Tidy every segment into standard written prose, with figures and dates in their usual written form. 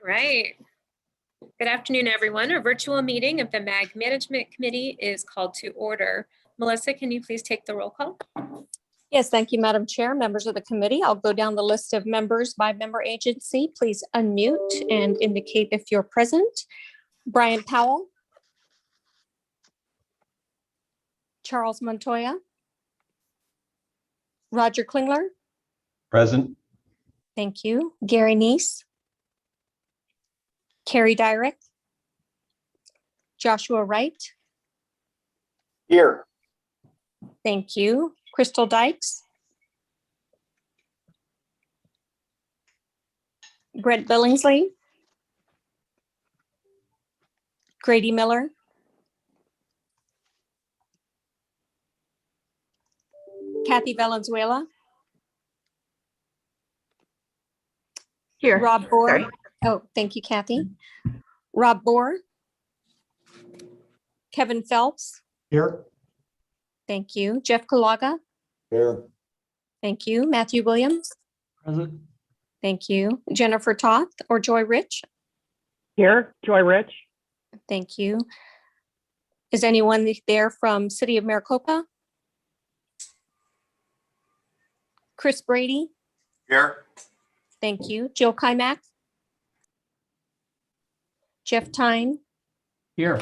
right. Good afternoon, everyone. Our virtual meeting of the MAG Management Committee is called to order. Melissa, can you please take the roll call? Yes, thank you, Madam Chair. Members of the committee, I'll go down the list of members by member agency. Please unmute and indicate if you're present. Brian Powell. Charles Montoya. Roger Klingler. Present. Thank you. Gary Neese. Carrie Dyrick. Joshua Wright. Here. Thank you. Crystal Dykes. Brent Billingsley. Grady Miller. Kathy Valenzuela. Here. Rob Bohr. Sorry. Oh, thank you, Kathy. Rob Bohr. Kevin Phelps. Here. Thank you. Jeff Kalaga. Here. Thank you. Matthew Williams. Present. Thank you. Jennifer Toth or Joy Rich. Here. Joy Rich. Thank you. Is anyone there from City of Maricopa? Chris Brady. Here. Thank you. Jill Kymack. Jeff Tyne. Here.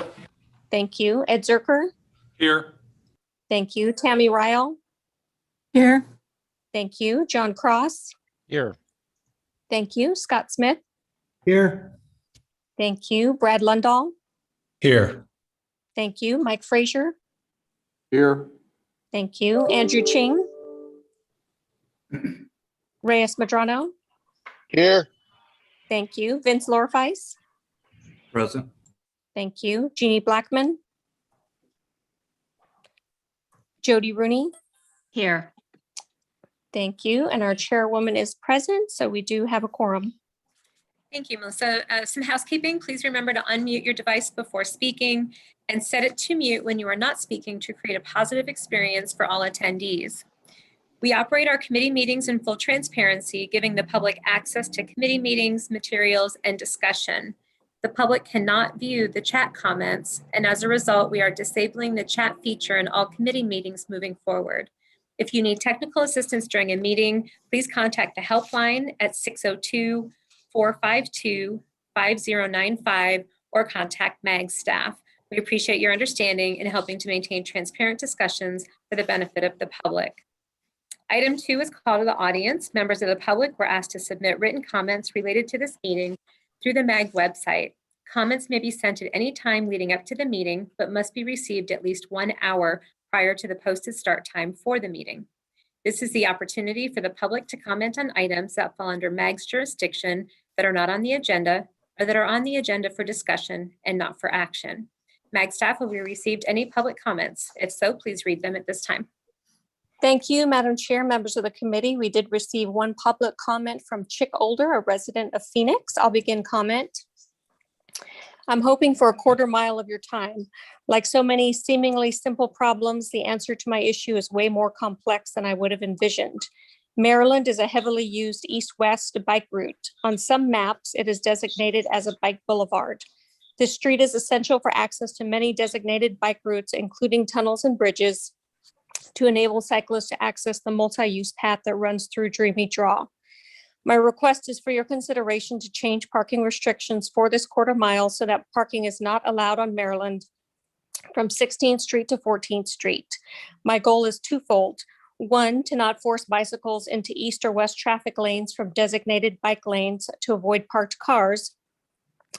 Thank you. Ed Zerker. Here. Thank you. Tammy Ryle. Here. Thank you. John Cross. Here. Thank you. Scott Smith. Here. Thank you. Brad Lundahl. Here. Thank you. Mike Frazier. Here. Thank you. Andrew Ching. Reyes Madrano. Here. Thank you. Vince Lorfeis. Present. Thank you. Jeannie Blackman. Jody Rooney. Here. Thank you. And our chairwoman is present, so we do have a quorum. Thank you, Melissa. Some housekeeping. Please remember to unmute your device before speaking and set it to mute when you are not speaking to create a positive experience for all attendees. We operate our committee meetings in full transparency, giving the public access to committee meetings, materials, and discussion. The public cannot view the chat comments, and as a result, we are disabling the chat feature in all committee meetings moving forward. If you need technical assistance during a meeting, please contact the helpline at 602-452-5095 or contact MAG staff. We appreciate your understanding in helping to maintain transparent discussions for the benefit of the public. Item 2 is call to the audience. Members of the public were asked to submit written comments related to this meeting through the MAG website. Comments may be sent at any time leading up to the meeting, but must be received at least 1 hour prior to the posted start time for the meeting. This is the opportunity for the public to comment on items that fall under MAG's jurisdiction that are not on the agenda or that are on the agenda for discussion and not for action. MAG staff, have we received any public comments? If so, please read them at this time. Thank you, Madam Chair, members of the committee. We did receive one public comment from Chick Older, a resident of Phoenix. I'll begin comment. I'm hoping for a quarter mile of your time. Like so many seemingly simple problems, the answer to my issue is way more complex than I would have envisioned. Maryland is a heavily used east-west bike route. On some maps, it is designated as a bike boulevard. This street is essential for access to many designated bike routes, including tunnels and bridges, to enable cyclists to access the multi-use path that runs through Dreamy Draw. My request is for your consideration to change parking restrictions for this quarter mile so that parking is not allowed on Maryland from 16th Street to 14th Street. My goal is twofold. One, to not force bicycles into east or west traffic lanes from designated bike lanes to avoid parked cars.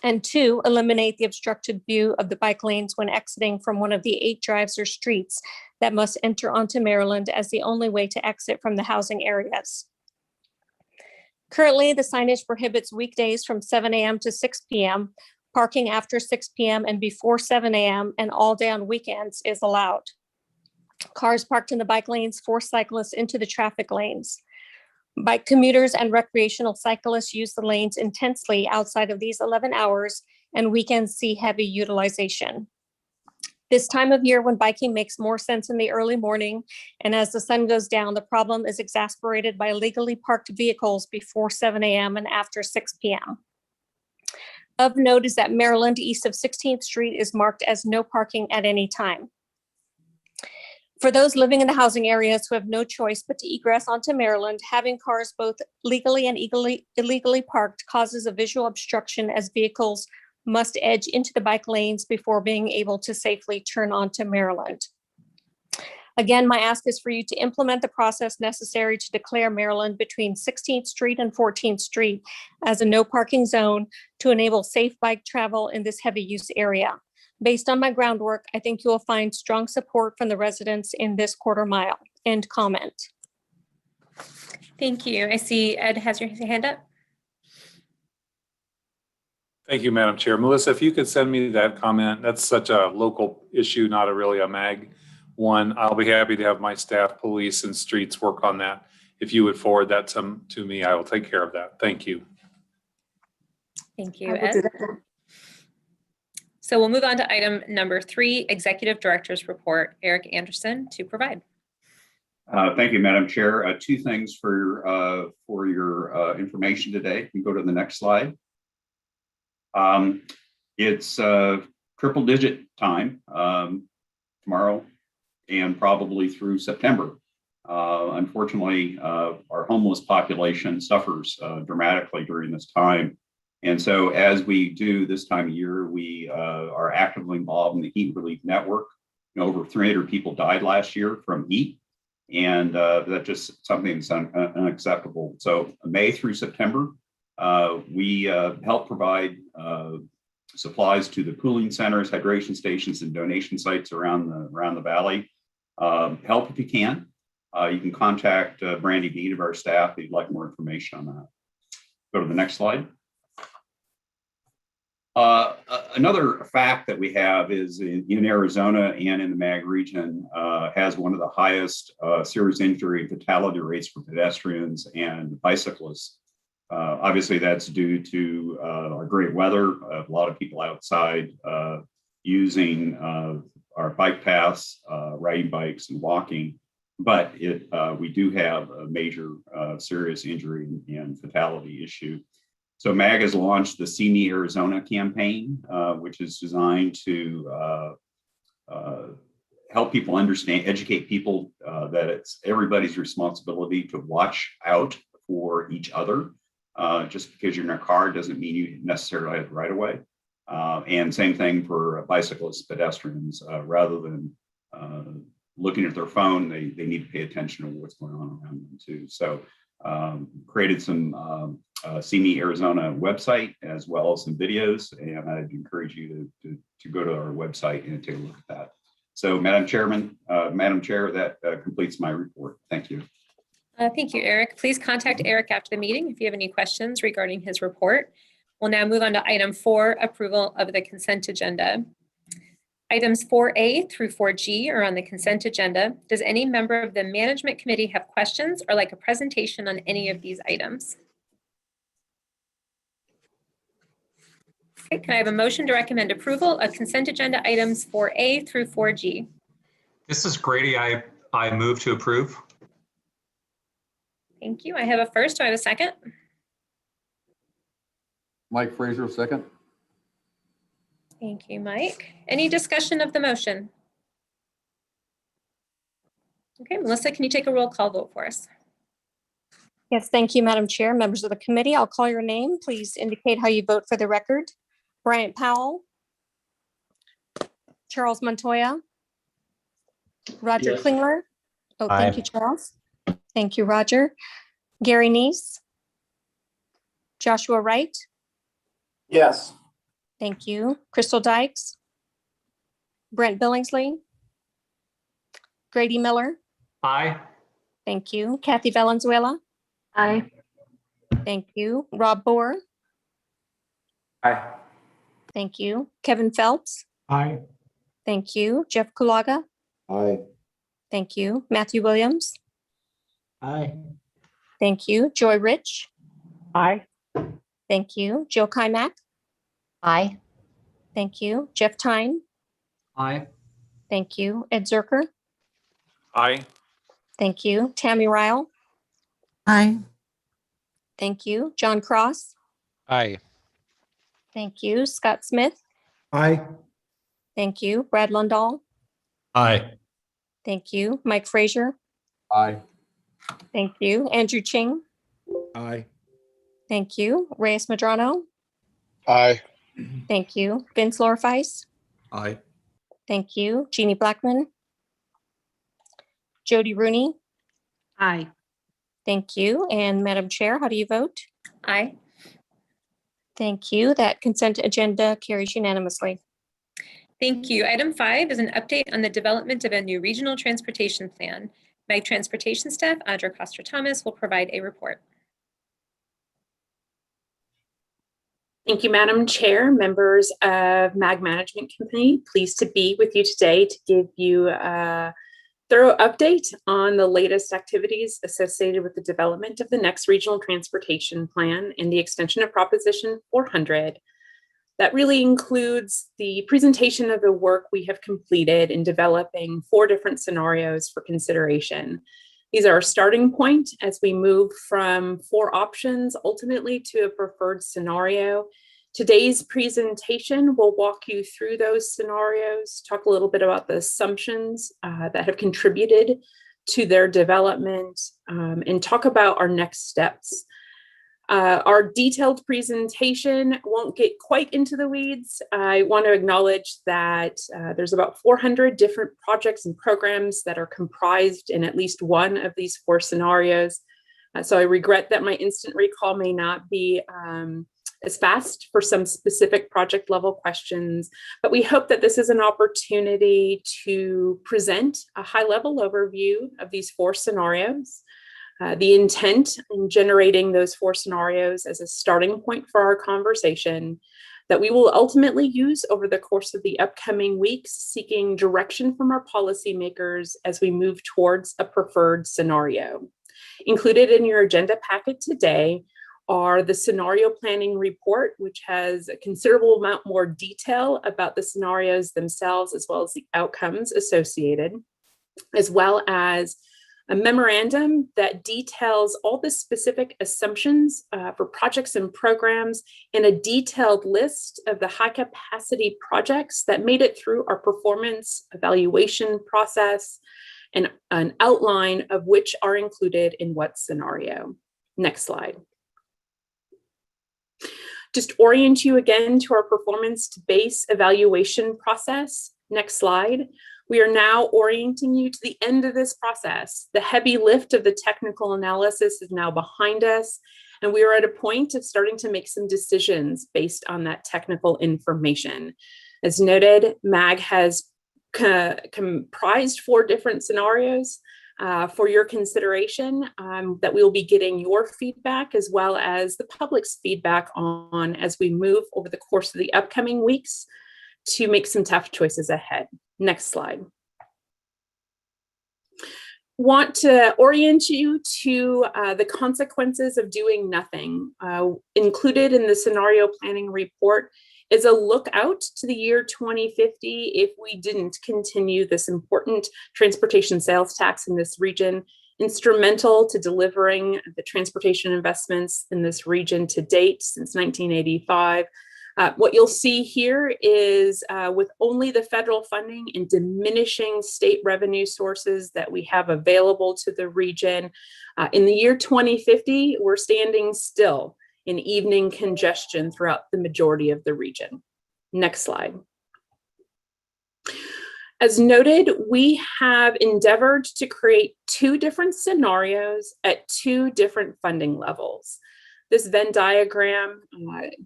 And two, eliminate the obstructed view of the bike lanes when exiting from one of the 8 drives or streets that must enter onto Maryland as the only way to exit from the housing areas. Currently, the signage prohibits weekdays from 7 a.m. to 6 p.m. Parking after 6 p.m. and before 7 a.m. and all day on weekends is allowed. Cars parked in the bike lanes force cyclists into the traffic lanes. Bike commuters and recreational cyclists use the lanes intensely outside of these 11 hours, and weekends see heavy utilization. This time of year when biking makes more sense in the early morning, and as the sun goes down, the problem is exacerbated by illegally parked vehicles before 7 a.m. and after 6 p.m. Of note is that Maryland east of 16th Street is marked as no parking at any time. For those living in the housing areas who have no choice but to egress onto Maryland, having cars both legally and illegally parked causes a visual obstruction as vehicles must edge into the bike lanes before being able to safely turn onto Maryland. Again, my ask is for you to implement the process necessary to declare Maryland between 16th Street and 14th Street as a no parking zone to enable safe bike travel in this heavy use area. Based on my groundwork, I think you will find strong support from the residents in this quarter mile. End comment. Thank you. I see Ed has your hand up. Thank you, Madam Chair. Melissa, if you could send me that comment, that's such a local issue, not a really a MAG one. I'll be happy to have my staff, police, and streets work on that. If you would forward that to me, I will take care of that. Thank you. Thank you, Ed. So we'll move on to item number 3, Executive Director's Report. Eric Anderson to provide. Thank you, Madam Chair. 2 things for your information today. You can go to the next slide. It's triple digit time tomorrow and probably through September. Unfortunately, our homeless population suffers dramatically during this time. And so as we do this time of year, we are actively involved in the heat relief network. Over 300 people died last year from heat. And that's just something that's unacceptable. So May through September, we help provide supplies to the cooling centers, hydration stations, and donation sites around the valley. Help if you can. You can contact Brandy Bead of our staff if you'd like more information on that. Go to the next slide. Another fact that we have is in Arizona and in the MAG region has one of the highest serious injury and fatality rates for pedestrians and bicyclists. Obviously, that's due to our great weather, a lot of people outside using our bike paths, riding bikes and walking, but we do have a major serious injury and fatality issue. So MAG has launched the See Me Arizona campaign, which is designed to help people understand, educate people that it's everybody's responsibility to watch out for each other. Just because you're in a car doesn't mean you necessarily have the right of way. And same thing for bicyclists, pedestrians, rather than looking at their phone, they need to pay attention to what's going on around them too. So created some See Me Arizona website as well as some videos, and I'd encourage you to go to our website and take a look at that. So Madam Chair, that completes my report. Thank you. Thank you, Eric. Please contact Eric after the meeting if you have any questions regarding his report. We'll now move on to item 4, approval of the consent agenda. Items 4A through 4G are on the consent agenda. Does any member of the management committee have questions or like a presentation on any of these items? Okay, can I have a motion to recommend approval of consent agenda items 4A through 4G? This is Grady. I move to approve. Thank you. I have a first. Do I have a second? Mike Fraser, second. Thank you, Mike. Any discussion of the motion? Okay, Melissa, can you take a roll call vote for us? Yes, thank you, Madam Chair. Members of the committee, I'll call your name. Please indicate how you vote for the record. Bryant Powell. Charles Montoya. Roger Yes. Klingler. Oh, Aye. thank you, Charles. Thank you, Roger. Gary Neese. Joshua Wright. Yes. Thank you. Crystal Dykes. Brent Billingsley. Grady Miller. Aye. Thank you. Kathy Valenzuela. Aye. Thank you. Rob Bohr. Aye. Thank you. Kevin Phelps. Aye. Thank you. Jeff Kulaga. Aye. Thank you. Matthew Williams. Aye. Thank you. Joy Rich. Aye. Thank you. Jill Kymack. Aye. Thank you. Jeff Tyne. Aye. Thank you. Ed Zerker. Aye. Thank you. Tammy Ryle. Aye. Thank you. John Cross. Aye. Thank you. Scott Smith. Aye. Thank you. Brad Lundahl. Aye. Thank you. Mike Frazier. Aye. Thank you. Andrew Ching. Aye. Thank you. Reyes Madrano. Aye. Thank you. Vince Lorifeis. Aye. Thank you. Jeannie Blackman. Jody Rooney. Aye. Thank you. And Madam Chair, how do you vote? Aye. Thank you. That consent agenda carries unanimously. Thank you. Item 5 is an update on the development of a new regional transportation plan. MAG Transportation staff, Audra Coster-Thomas, will provide a report. Thank you, Madam Chair, members of MAG Management Company. Pleased to be with you today to give you a thorough update on the latest activities associated with the development of the next regional transportation plan and the extension of Proposition 400. That really includes the presentation of the work we have completed in developing 4 different scenarios for consideration. These are our starting point as we move from 4 options ultimately to a preferred scenario. Today's presentation will walk you through those scenarios, talk a little bit about the assumptions that have contributed to their development, and talk about our next steps. Our detailed presentation won't get quite into the weeds. I want to acknowledge that there's about 400 different projects and programs that are comprised in at least one of these 4 scenarios. So I regret that my instant recall may not be as fast for some specific project level questions, but we hope that this is an opportunity to present a high level overview of these 4 scenarios. The intent in generating those 4 scenarios as a starting point for our conversation that we will ultimately use over the course of the upcoming weeks, seeking direction from our policymakers as we move towards a preferred scenario. Included in your agenda packet today are the scenario planning report, which has a considerable amount more detail about the scenarios themselves, as well as the outcomes associated, as well as a memorandum that details all the specific assumptions for projects and programs, and a detailed list of the high capacity projects that made it through our performance evaluation process, and an outline of which are included in what scenario. Next slide. Just orient you again to our performance-based evaluation process. Next slide. We are now orienting you to the end of this process. The heavy lift of the technical analysis is now behind us, and we are at a point of starting to make some decisions based on that technical information. As noted, MAG has comprised 4 different scenarios for your consideration that we'll be getting your feedback as well as the public's feedback on as we move over the course of the upcoming weeks to make some tough choices ahead. Next slide. Want to orient you to the consequences of doing nothing. Included in the scenario planning report is a look out to the year 2050 if we didn't continue this important transportation sales tax in this region, instrumental to delivering the transportation investments in this region to date since 1985. What you'll see here is with only the federal funding and diminishing state revenue sources that we have available to the region, in the year 2050, we're standing still in evening congestion throughout the majority of the region. Next slide. As noted, we have endeavored to create 2 different scenarios at 2 different funding levels. This Venn diagram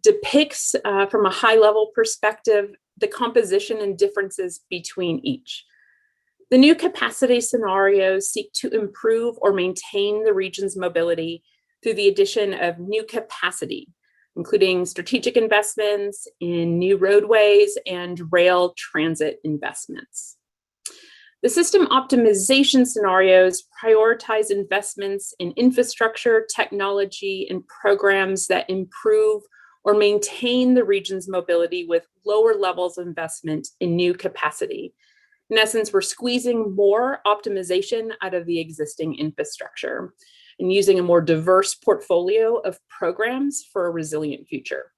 depicts from a high level perspective the composition and differences between each. The new capacity scenarios seek to improve or maintain the region's mobility through the addition of new capacity, including strategic investments in new roadways and rail transit investments. The system optimization scenarios prioritize investments in infrastructure, technology, and programs that improve or maintain the region's mobility with lower levels of investment in new capacity. In essence, we're squeezing more optimization out of the existing infrastructure and using a more diverse portfolio of programs for a resilient future.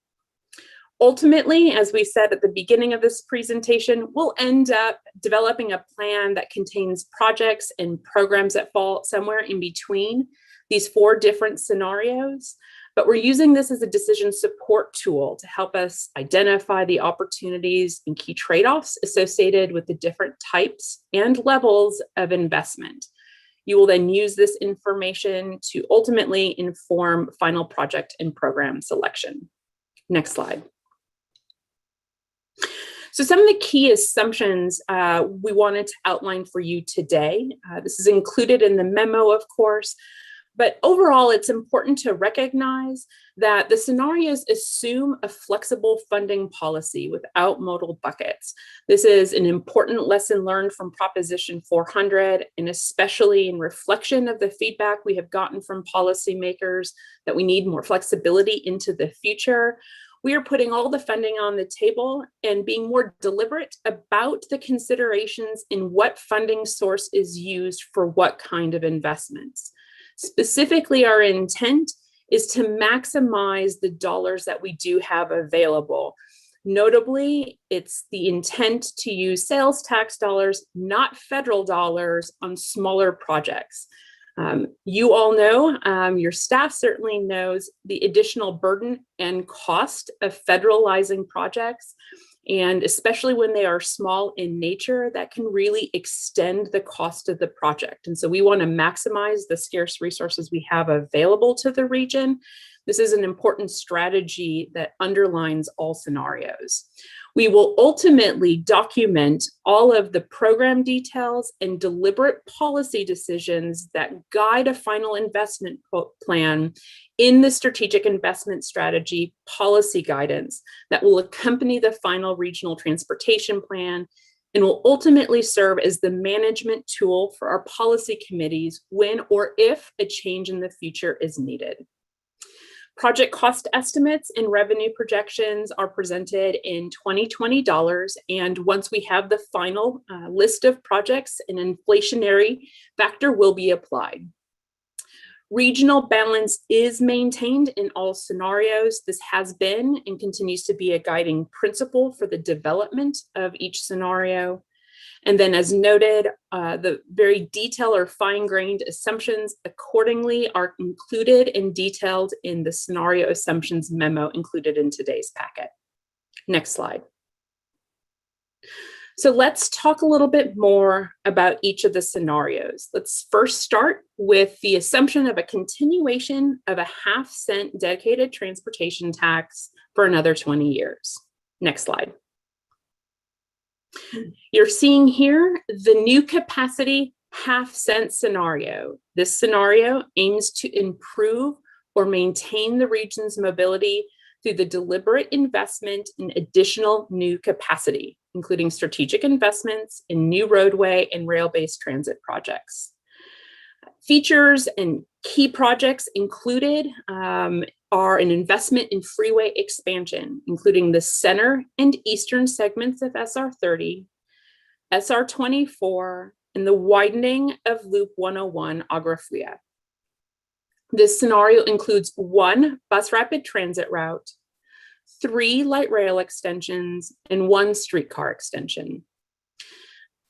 Ultimately, as we said at the beginning of this presentation, we'll end up developing a plan that contains projects and programs that fall somewhere in between these 4 different scenarios. But we're using this as a decision support tool to help us identify the opportunities and key trade-offs associated with the different types and levels of investment. You will then use this information to ultimately inform final project and program selection. Next slide. So some of the key assumptions we wanted to outline for you today. This is included in the memo, of course, but overall, it's important to recognize that the scenarios assume a flexible funding policy without modal buckets. This is an important lesson learned from Proposition 400, and especially in reflection of the feedback we have gotten from policymakers that we need more flexibility into the future. We are putting all the funding on the table and being more deliberate about the considerations in what funding source is used for what kind of investments. Specifically, our intent is to maximize the dollars that we do have available. Notably, it's the intent to use sales tax dollars, not federal dollars, on smaller projects. You all know, your staff certainly knows the additional burden and cost of federalizing projects, and especially when they are small in nature, that can really extend the cost of the project. And so we want to maximize the scarce resources we have available to the region. This is an important strategy that underlines all scenarios. We will ultimately document all of the program details and deliberate policy decisions that guide a final investment plan in the strategic investment strategy policy guidance that will accompany the final regional transportation plan and will ultimately serve as the management tool for our policy committees when or if a change in the future is needed. Project cost estimates and revenue projections are presented in 2020 dollars, and once we have the final list of projects, an inflationary factor will be applied. Regional balance is maintained in all scenarios. This has been and continues to be a guiding principle for the development of each scenario. And then, as noted, the very detailed or fine-grained assumptions accordingly are included and detailed in the scenario assumptions memo included in today's packet. Next slide. So let's talk a little bit more about each of the scenarios. Let's first start with the assumption of a continuation of a 0.5-cent dedicated transportation tax for another 20 years. Next slide. You're seeing here the new capacity 0.5-cent scenario. This scenario aims to improve or maintain the region's mobility through the deliberate investment in additional new capacity, including strategic investments in new roadway and rail-based transit projects. Features and key projects included are an investment in freeway expansion, including the center and eastern segments of SR 30, SR 24, and the widening of Loop 101 Agrafuya. This scenario includes 1 bus rapid transit route, 3 light rail extensions, and 1 streetcar extension.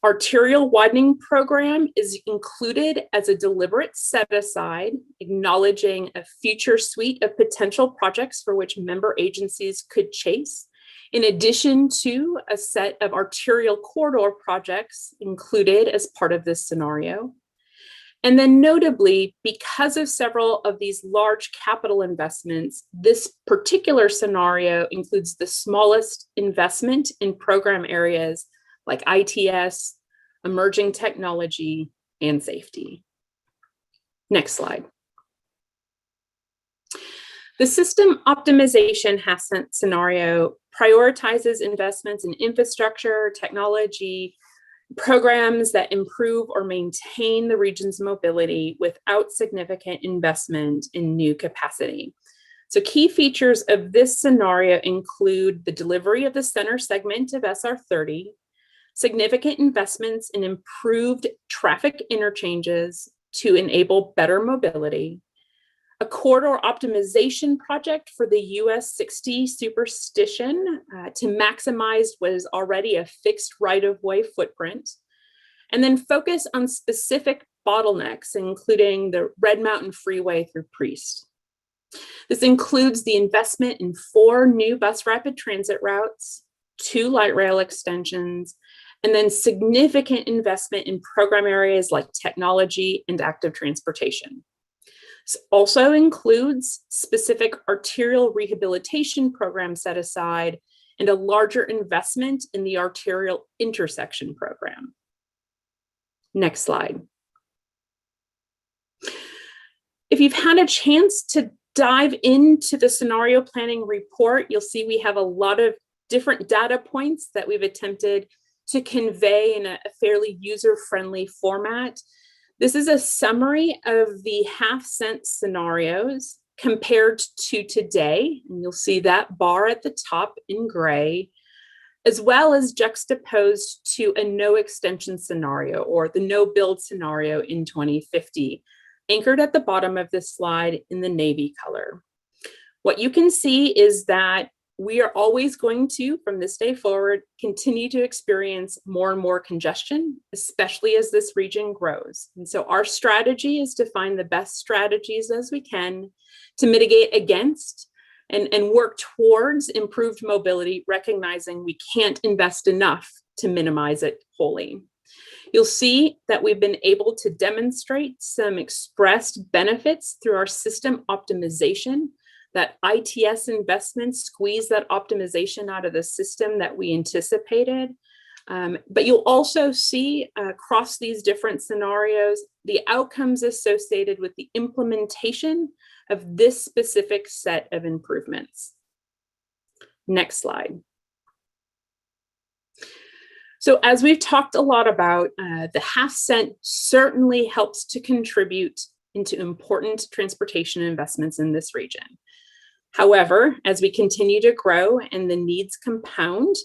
Arterial widening program is included as a deliberate set aside, acknowledging a future suite of potential projects for which member agencies could chase, in addition to a set of arterial corridor projects included as part of this scenario. And then notably, because of several of these large capital investments, this particular scenario includes the smallest investment in program areas like ITS, emerging technology, and safety. Next slide. The system optimization 0.5-cent scenario prioritizes investments in infrastructure, technology, programs that improve or maintain the region's mobility without significant investment in new capacity. So key features of this scenario include the delivery of the center segment of SR 30, significant investments in improved traffic interchanges to enable better mobility, a corridor optimization project for the US 60 superstition to maximize what is already a fixed right-of-way footprint, and then focus on specific bottlenecks, including the Red Mountain Freeway through Priest. This includes the investment in 4 new bus rapid transit routes, 2 light rail extensions, and then significant investment in program areas like technology and active transportation. This also includes specific arterial rehabilitation programs set aside and a larger investment in the arterial intersection program. Next slide. If you've had a chance to dive into the scenario planning report, you'll see we have a lot of different data points that we've attempted to convey in a fairly user-friendly format. This is a summary of the half-cent scenarios compared to today, and you'll see that bar at the top in gray, as well as juxtaposed to a no extension scenario or the no build scenario in 2050, anchored at the bottom of this slide in the navy color. What you can see is that we are always going to, from this day forward, continue to experience more and more congestion, especially as this region grows. And so our strategy is to find the best strategies as we can to mitigate against and work towards improved mobility, recognizing we can't invest enough to minimize it wholly. You'll see that we've been able to demonstrate some expressed benefits through our system optimization. That ITS investments squeeze that optimization out of the system that we anticipated. But you'll also see across these different scenarios, the outcomes associated with the implementation of this specific set of improvements. Next slide. So as we've talked a lot about, the half cent certainly helps to contribute into important transportation investments in this region. However, as we continue to grow and the needs compound,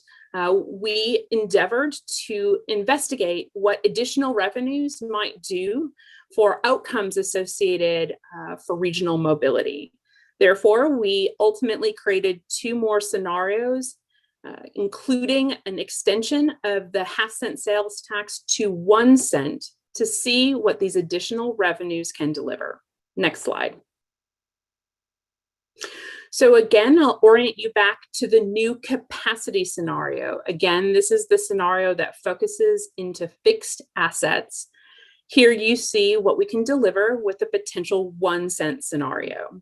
we endeavored to investigate what additional revenues might do for outcomes associated for regional mobility. Therefore, we ultimately created 2 more scenarios, including an extension of the half-cent sales tax to 1 cent to see what these additional revenues can deliver. Next slide. So again, I'll orient you back to the new capacity scenario. Again, this is the scenario that focuses into fixed assets. Here you see what we can deliver with a potential 1 cent scenario.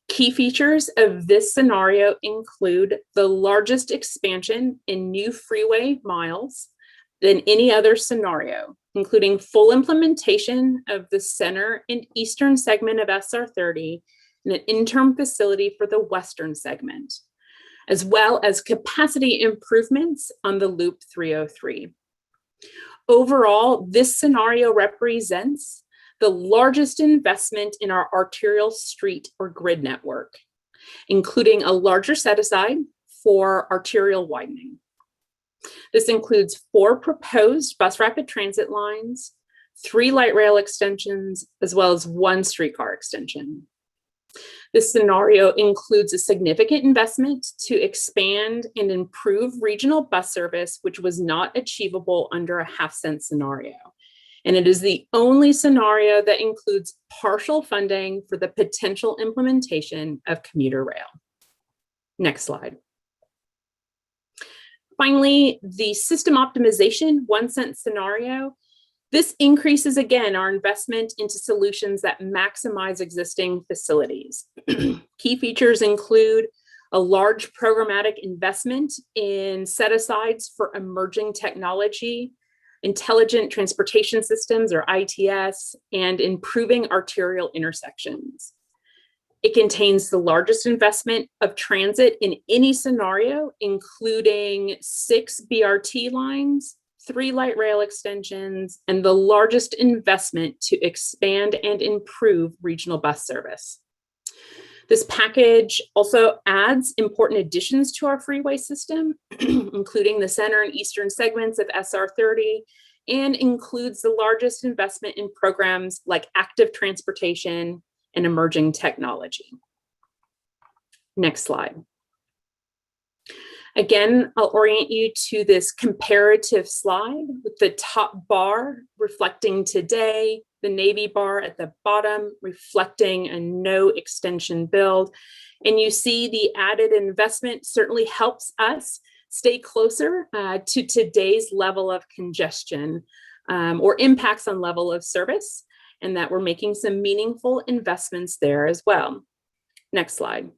Key features of this scenario include the largest expansion in new freeway miles than any other scenario, including full implementation of the center and eastern segment of SR 30 and an interim facility for the western segment, as well as capacity improvements on the Loop 303. Overall, this scenario represents the largest investment in our arterial street or grid network, including a larger set aside for arterial widening. This includes 4 proposed bus rapid transit lines, 3 light rail extensions, as well as 1 streetcar extension. This scenario includes a significant investment to expand and improve regional bus service, which was not achievable under a half-cent scenario. And it is the only scenario that includes partial funding for the potential implementation of commuter rail. Next slide. Finally, the system optimization 1 cent scenario. This increases, again, our investment into solutions that maximize existing facilities. Key features include a large programmatic investment in set-asides for emerging technology, intelligent transportation systems, or ITS, and improving arterial intersections. It contains the largest investment of transit in any scenario, including 6 BRT lines, 3 light rail extensions, and the largest investment to expand and improve regional bus service. This package also adds important additions to our freeway system, including the center and eastern segments of SR 30, and includes the largest investment in programs like active transportation and emerging technology. Next slide. Again, I'll orient you to this comparative slide with the top bar reflecting today, the navy bar at the bottom reflecting a no extension build. And you see the added investment certainly helps us stay closer to today's level of congestion or impacts on level of service, and that we're making some meaningful investments there as well. Next slide.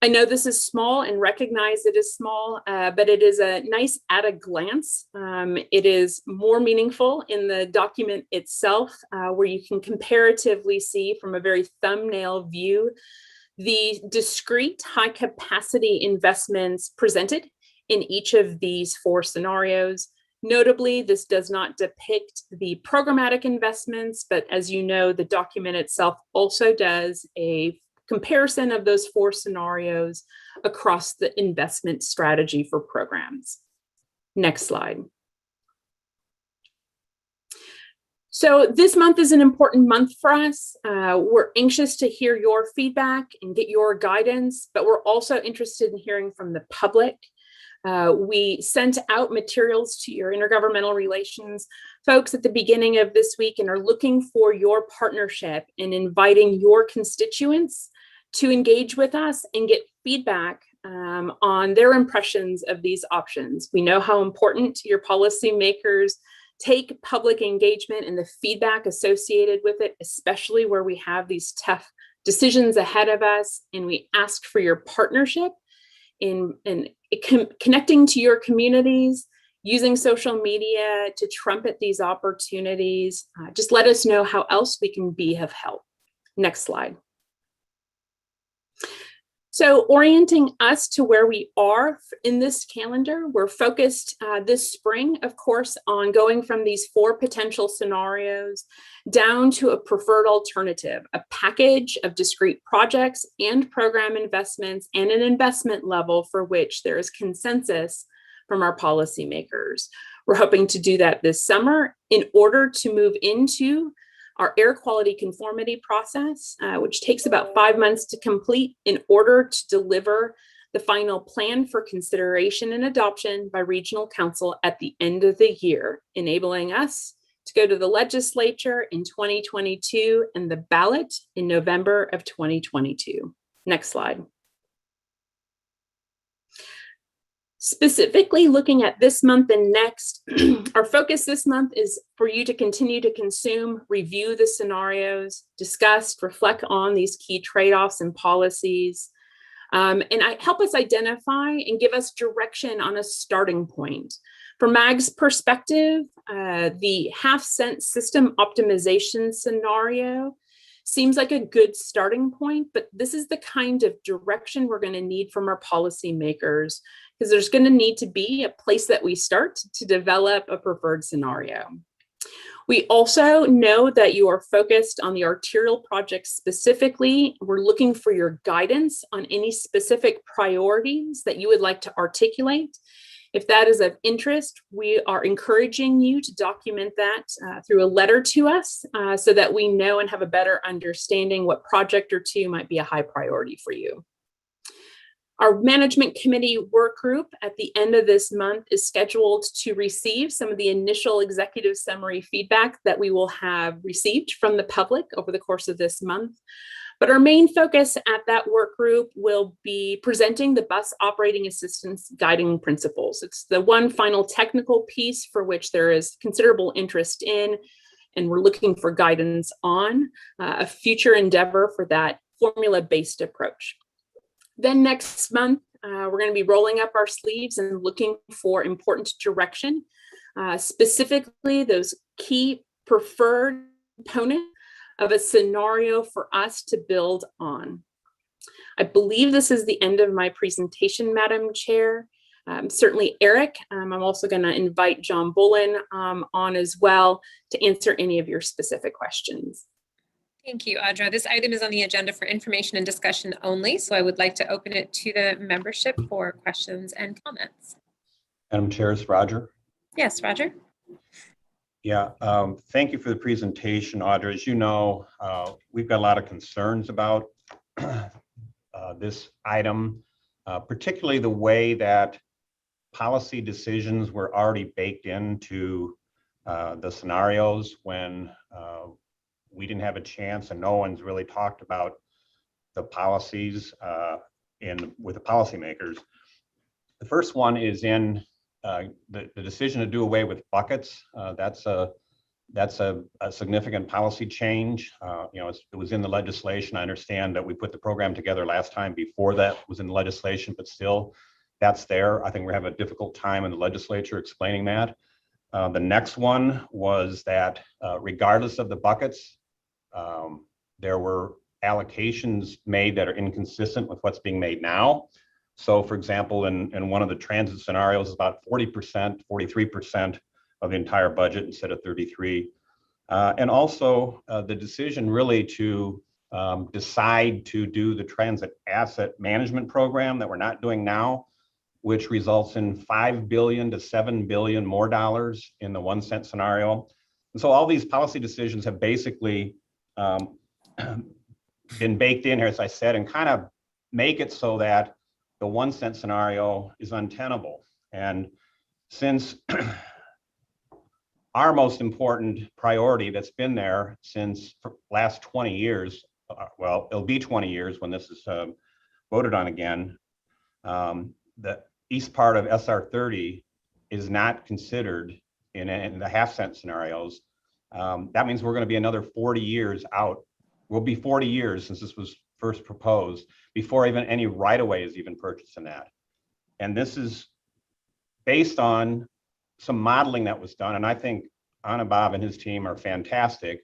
I know this is small and recognize it is small, but it is a nice at a glance. It is more meaningful in the document itself, where you can comparatively see from a very thumbnail view the discrete high capacity investments presented in each of these 4 scenarios. Notably, this does not depict the programmatic investments, but as you know, the document itself also does a comparison of those 4 scenarios across the investment strategy for programs. Next slide. So this month is an important month for us. We're anxious to hear your feedback and get your guidance, but we're also interested in hearing from the public. We sent out materials to your intergovernmental relations folks at the beginning of this week and are looking for your partnership in inviting your constituents to engage with us and get feedback on their impressions of these options. We know how important your policymakers take public engagement and the feedback associated with it, especially where we have these tough decisions ahead of us, and we ask for your partnership in connecting to your communities, using social media to trumpet these opportunities. Just let us know how else we can be of help. Next slide. So orienting us to where we are in this calendar, we're focused this spring, of course, on going from these 4 potential scenarios down to a preferred alternative, a package of discrete projects and program investments and an investment level for which there is consensus from our policymakers. We're hoping to do that this summer in order to move into our air quality conformity process, which takes about 5 months to complete in order to deliver the final plan for consideration and adoption by regional council at the end of the year, enabling us to go to the legislature in 2022 and the ballot in November of 2022. Next slide. Specifically looking at this month and next, our focus this month is for you to continue to consume, review the scenarios, discuss, reflect on these key trade-offs and policies, and help us identify and give us direction on a starting point. From MAG's perspective, the half-cent system optimization scenario seems like a good starting point, but this is the kind of direction we're going to need from our policymakers, because there's going to need to be a place that we start to develop a preferred scenario. We also know that you are focused on the arterial projects specifically. We're looking for your guidance on any specific priorities that you would like to articulate. If that is of interest, we are encouraging you to document that through a letter to us so that we know and have a better understanding what project or 2 might be a high priority for you. Our management committee work group at the end of this month is scheduled to receive some of the initial executive summary feedback that we will have received from the public over the course of this month. But our main focus at that work group will be presenting the bus operating assistance guiding principles. It's the one final technical piece for which there is considerable interest in, and we're looking for guidance on a future endeavor for that formula-based approach. Then next month, we're going to be rolling up our sleeves and looking for important direction, specifically those key preferred components of a scenario for us to build on. I believe this is the end of my presentation, Madam Chair. Certainly Eric, I'm also going to invite John Bullen on as well to answer any of your specific questions. Thank you, Audra. This item is on the agenda for information and discussion only, so I would like to open it to the membership for questions and comments. Madam Chair, it's Roger. Yes, Roger. Yeah, thank you for the presentation, Audra. As you know, we've got a lot of concerns about this item, particularly the way that policy decisions were already baked into the scenarios when we didn't have a chance and no one's really talked about the policies with the policymakers. The first one is in the decision to do away with buckets. That's a significant policy change. It was in the legislation. I understand that we put the program together last time before that was in the legislation, but still that's there. I think we're having a difficult time in the legislature explaining that. The next one was that regardless of the buckets, there were allocations made that are inconsistent with what's being made now. So for example, in one of the transit scenarios, about 40%, 43% of the entire budget instead of 33. And also the decision really to decide to do the transit asset management program that we're not doing now, which results in $5 billion to $7 billion more dollars in the 1 cent scenario. And so all these policy decisions have basically been baked in here, as I said, and kind of make it so that the 1 cent scenario is untenable. And since our most important priority that's been there since last 20 years, well, it'll be 20 years when this is voted on again, the east part of SR 30 is not considered in the half cent scenarios. That means we're going to be another 40 years out. We'll be 40 years since this was first proposed before even any right-of-way is even purchased in that. And this is based on some modeling that was done. And I think Anna Bob and his team are fantastic,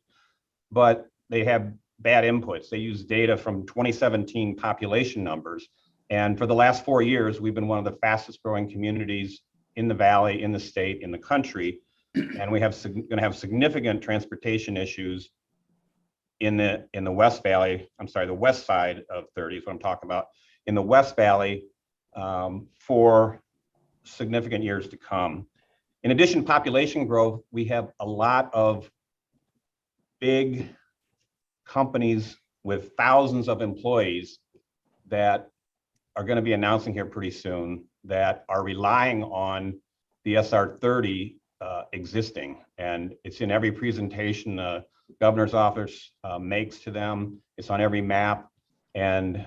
but they have bad inputs. They use data from 2017 population numbers. And for the last 4 years, we've been one of the fastest growing communities in the valley, in the state, in the country. And we have going to have significant transportation issues in the West Valley, I'm sorry, the west side of 30 is what I'm talking about, in the West Valley for significant years to come. In addition to population growth, we have a lot of big companies with thousands of employees that are going to be announcing here pretty soon that are relying on the SR 30 existing. And it's in every presentation the governor's office makes to them. It's on every map. And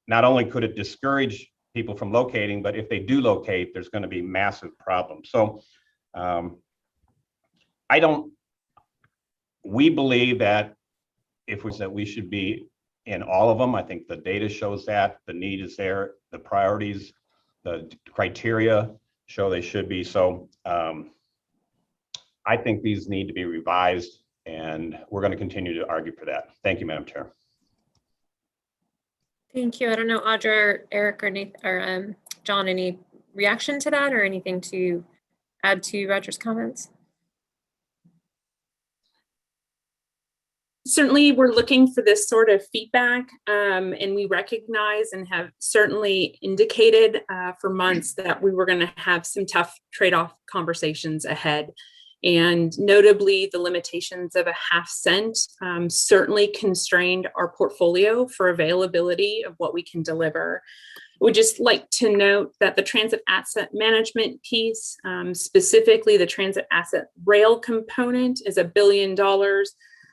not only could it discourage people from locating, but if they do locate, there's going to be massive problems. So we believe that we should be in all of them. I think the data shows that the need is there, the priorities, the criteria show they should be. So I think these need to be revised, and we're going to continue to argue for that. Thank you, Madam Chair. Thank you. I don't know, Audra, Eric, or Nathan, or John, any reaction to that or anything to add to Roger's comments? Certainly, we're looking for this sort of feedback, and we recognize and have certainly indicated for months that we were going to have some tough trade-off conversations ahead. And notably, the limitations of a half cent certainly constrained our portfolio for availability of what we can deliver. I would just like to note that the transit asset management piece, specifically the transit asset rail component, is $1 billion.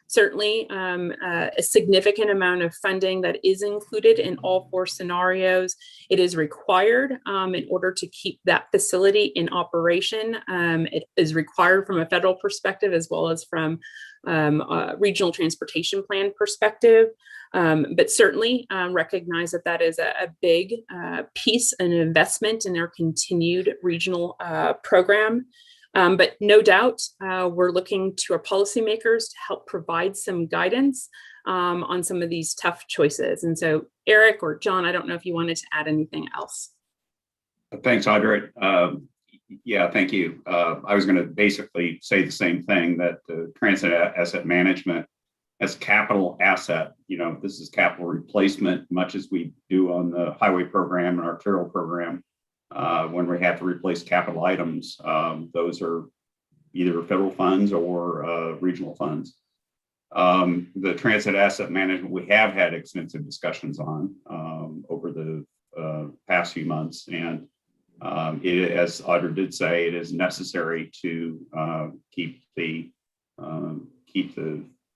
Certainly a significant amount of funding that is included in all 4 scenarios. It is required in order to keep that facility in operation. It is required from a federal perspective as well as from a regional transportation plan perspective. But certainly recognize that that is a big piece, an investment in our continued regional program. But no doubt, we're looking to our policymakers to help provide some guidance on some of these tough choices. And so, Eric or John, I don't know if you wanted to add anything else. Thanks, Audrey. Yeah, thank you. I was going to basically say the same thing, that transit asset management as capital asset, this is capital replacement, much as we do on the highway program and arterial program. When we have to replace capital items, those are either federal funds or regional funds. The transit asset management, we have had extensive discussions on over the past few months. And as Audra did say, it is necessary to keep the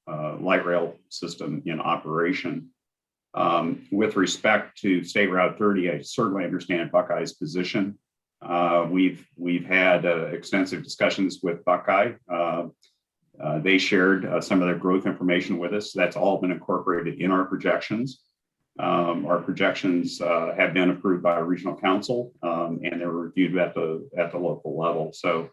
light rail system in operation. With respect to State Route 30, I certainly understand Buckeye's position. We've had extensive discussions with Buckeye. They shared some of their growth information with us. That's all been incorporated in our projections. Our projections have been approved by our regional council, and they're reviewed at the local level. So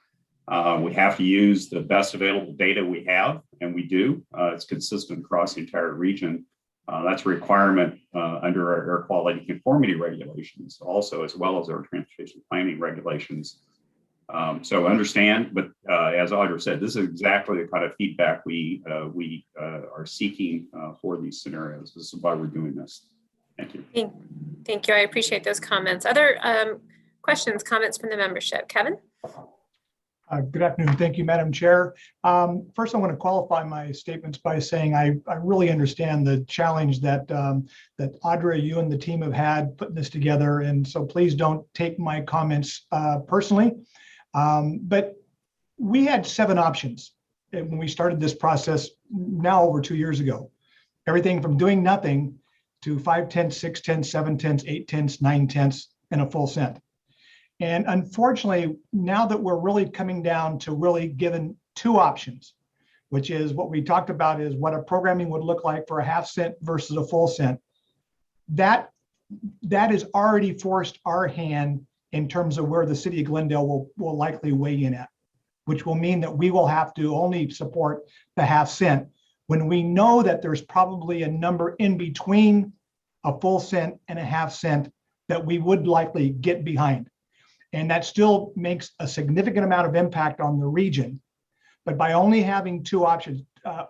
we have to use the best available data we have, and we do. It's consistent across the entire region. That's a requirement under our air quality conformity regulations, also, as well as our transportation planning regulations. So understand, but as Audra said, this is exactly the kind of feedback we are seeking for these scenarios. This is why we're doing this. Thank you. Thank you. I appreciate those comments. Other questions, comments from the membership? Kevin? Good afternoon. Thank you, Madam Chair. First, I want to qualify my statements by saying I really understand the challenge that that Audra, you and the team have had putting this together, and so please don't take my comments personally. But we had 7 options when we started this process now over 2 years ago. Everything from doing nothing to 5/10, 6/10, 7/10, 8/10, 9/10, and a full cent. And unfortunately, now that we're really coming down to really given 2 options, which is what we talked about is what a programming would look like for a half cent versus a full cent. That has already forced our hand in terms of where the city of Glendale will likely weigh in at, which will mean that we will have to only support the half cent when we know that there's probably a number in between a full cent and a half cent that we would likely get behind. And that still makes a significant amount of impact on the region. But by only having 2 options,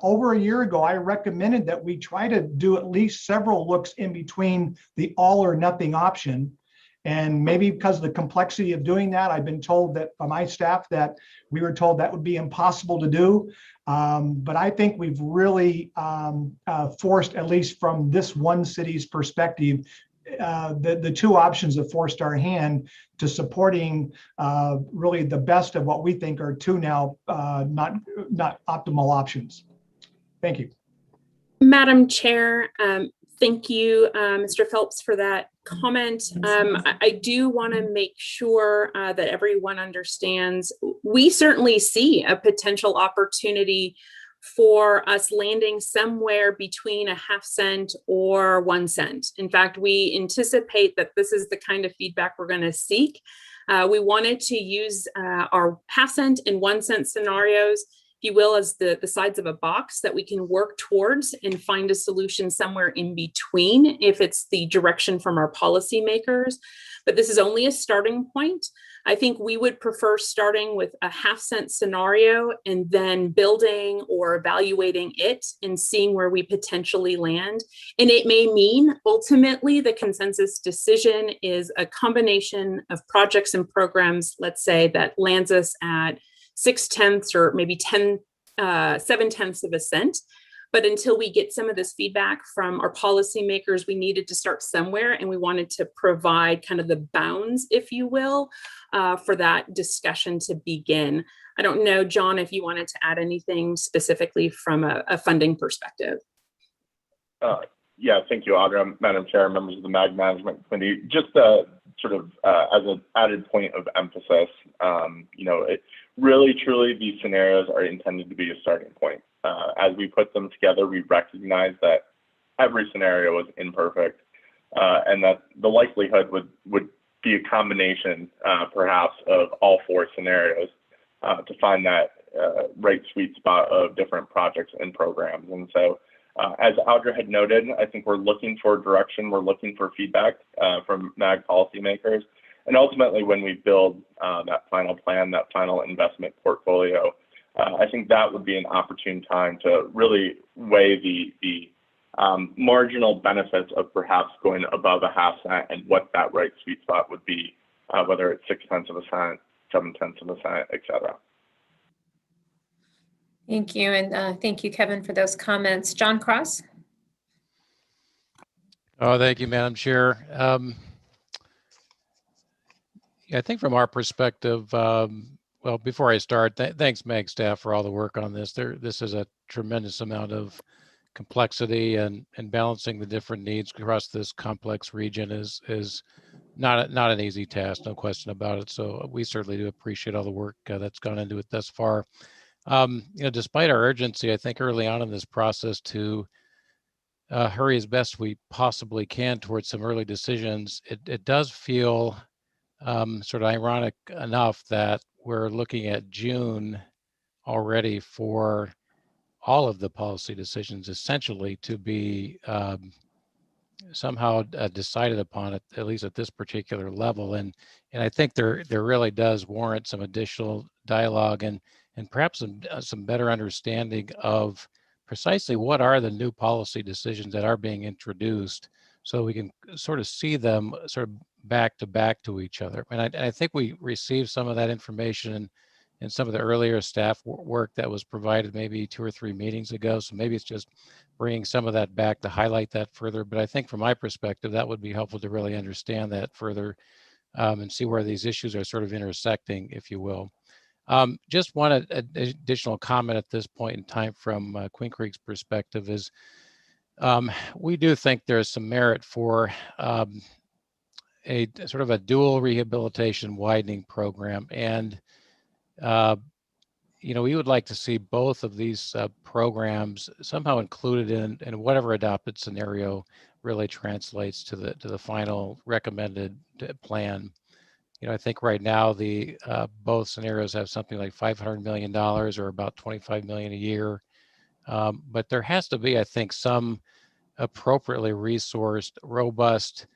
over a year ago, I recommended that we try to do at least several looks in between the all or nothing option. And maybe because of the complexity of doing that, I've been told that by my staff that we were told that would be impossible to do. But I think we've really forced, at least from this one city's perspective, the 2 options have forced our hand to supporting really the best of what we think are 2 now not optimal options. Thank you. Madam Chair, thank you, Mr. Phelps, for that comment. I do want to make sure that everyone understands we certainly see a potential opportunity for us landing somewhere between a half cent or 1 cent. In fact, we anticipate that this is the kind of feedback we're going to seek. We wanted to use our half cent and 1 cent scenarios, if you will, as the sides of a box that we can work towards and find a solution somewhere in between if it's the direction from our policymakers. But this is only a starting point. I think we would prefer starting with a half cent scenario and then building or evaluating it and seeing where we potentially land. And it may mean ultimately the consensus decision is a combination of projects and programs, let's say, that lands us at 6/10 or maybe 7/10 of a cent. But until we get some of this feedback from our policymakers, we needed to start somewhere, and we wanted to provide kind of the bounds, if you will, for that discussion to begin. I don't know, John, if you wanted to add anything specifically from a funding perspective. Yeah, thank you, Audra, Madam Chair, members of the MAG Management Committee. Just sort of as an added point of emphasis, really, truly, these scenarios are intended to be a starting point. As we put them together, we recognize that every scenario is imperfect, and that the likelihood would be a combination, perhaps, of all 4 scenarios to find that right sweet spot of different projects and programs. And so, as Audra had noted, I think we're looking for direction, we're looking for feedback from MAG policymakers, and ultimately, when we build that final plan, that final investment portfolio, I think that would be an opportune time to really weigh the marginal benefits of perhaps going above a half cent and what that right sweet spot would be, whether it's 6/10 of a cent, 7/10 of a cent, et cetera. Thank you. And thank you, Kevin, for those comments. John Cross? Oh, thank you, Madam Chair. Yeah, I think from our perspective, well, before I start, thanks, MAG staff, for all the work on this. This is a tremendous amount of complexity, and balancing the different needs across this complex region is not an easy task, no question about it. So we certainly do appreciate all the work that's gone into it thus far. Despite our urgency, I think early on in this process to hurry as best we possibly can towards some early decisions, it does feel sort of ironic enough that we're looking at June already for all of the policy decisions essentially to be somehow decided upon, at least at this particular level. And I think there really does warrant some additional dialogue and perhaps some better understanding of precisely what are the new policy decisions that are being introduced, so we can sort of see them sort of back to back to each other. And I think we received some of that information in some of the earlier staff work that was provided maybe 2 or 3 meetings ago. So maybe it's just bringing some of that back to highlight that further. But I think from my perspective, that would be helpful to really understand that further and see where these issues are sort of intersecting, if you will. Just one additional comment at this point in time from Queen Creek's perspective is we do think there's some merit for a sort of a dual rehabilitation widening program. And we would like to see both of these programs somehow included in whatever adopted scenario really translates to the final recommended plan. I think right now the both scenarios have something like $500 million or about $25 million a year. But there has to be, I think, some appropriately resourced, robust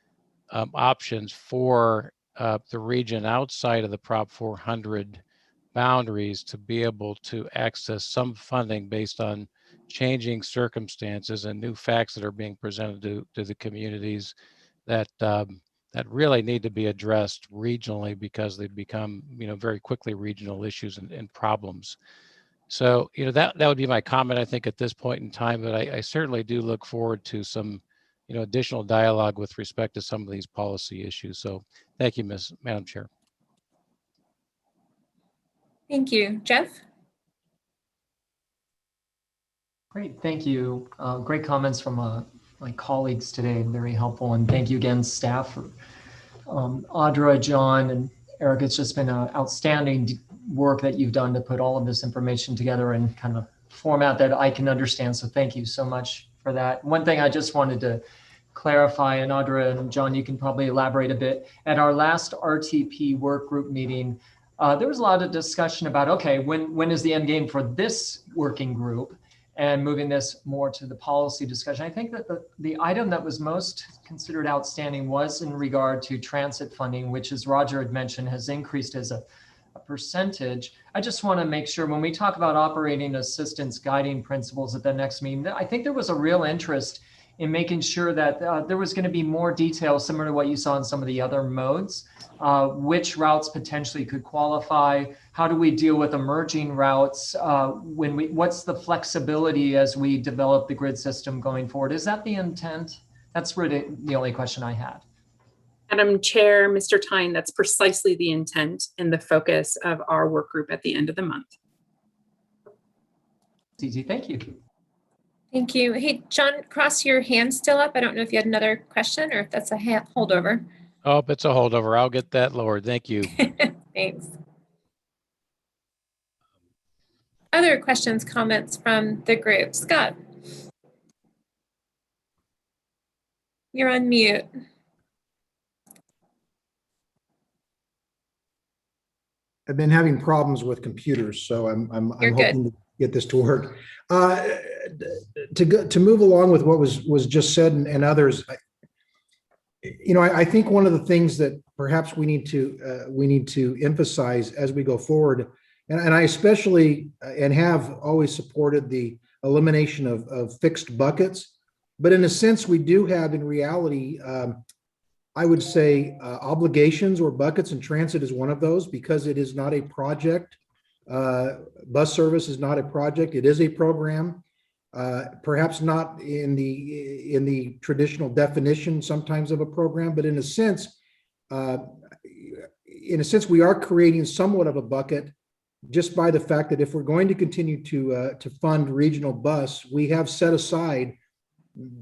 options for the region outside of the Prop 400 boundaries to be able to access some funding based on changing circumstances and new facts that are being presented to the communities that really need to be addressed regionally, because they've become very quickly regional issues and problems. So that would be my comment, I think, at this point in time. But I certainly do look forward to some additional dialogue with respect to some of these policy issues. So thank you, Madam Chair. Thank you. Jeff? Great, thank you. Great comments from my colleagues today, very helpful. And thank you again, staff. Audra, John, and Eric, it's just been outstanding work that you've done to put all of this information together in kind of format that I can understand. So thank you so much for that. One thing I just wanted to clarify, and Audra and John, you can probably elaborate a bit. At our last RTP work group meeting, there was a lot of discussion about, okay, when is the end game for this working group, and moving this more to the policy discussion. I think that the item that was most considered outstanding was in regard to transit funding, which, as Roger had mentioned, has increased as a percentage. I just want to make sure when we talk about operating assistance guiding principles at the next meeting, I think there was a real interest in making sure that there was going to be more detail similar to what you saw in some of the other modes, which routes potentially could qualify, how do we deal with emerging routes, what's the flexibility as we develop the grid system going forward? Is that the intent? That's really the only question I had. Madam Chair, Mr. Tyne, that's precisely the intent and the focus of our work group at the end of the month. Easy, thank you. Thank you. Hey, John Cross, your hand's still up. I don't know if you had another question or if that's a holdover. Oh, it's a holdover. I'll get that lowered. Thank you. Thanks. Other questions, comments from the group? Scott. You're on mute. I've been having problems with computers, so I'm hoping to get this to work. To move along with what was just said and others, I think one of the things that perhaps we need to emphasize as we go forward, and I especially and have always supported the elimination of fixed buckets, but in a sense we do have in reality, I would say obligations or buckets, and transit is one of those, because it is not a project Bus service is not a project, it is a program. Perhaps not in the traditional definition sometimes of a program, but in a sense, we are creating somewhat of a bucket just by the fact that if we're going to continue to fund regional bus, we have set aside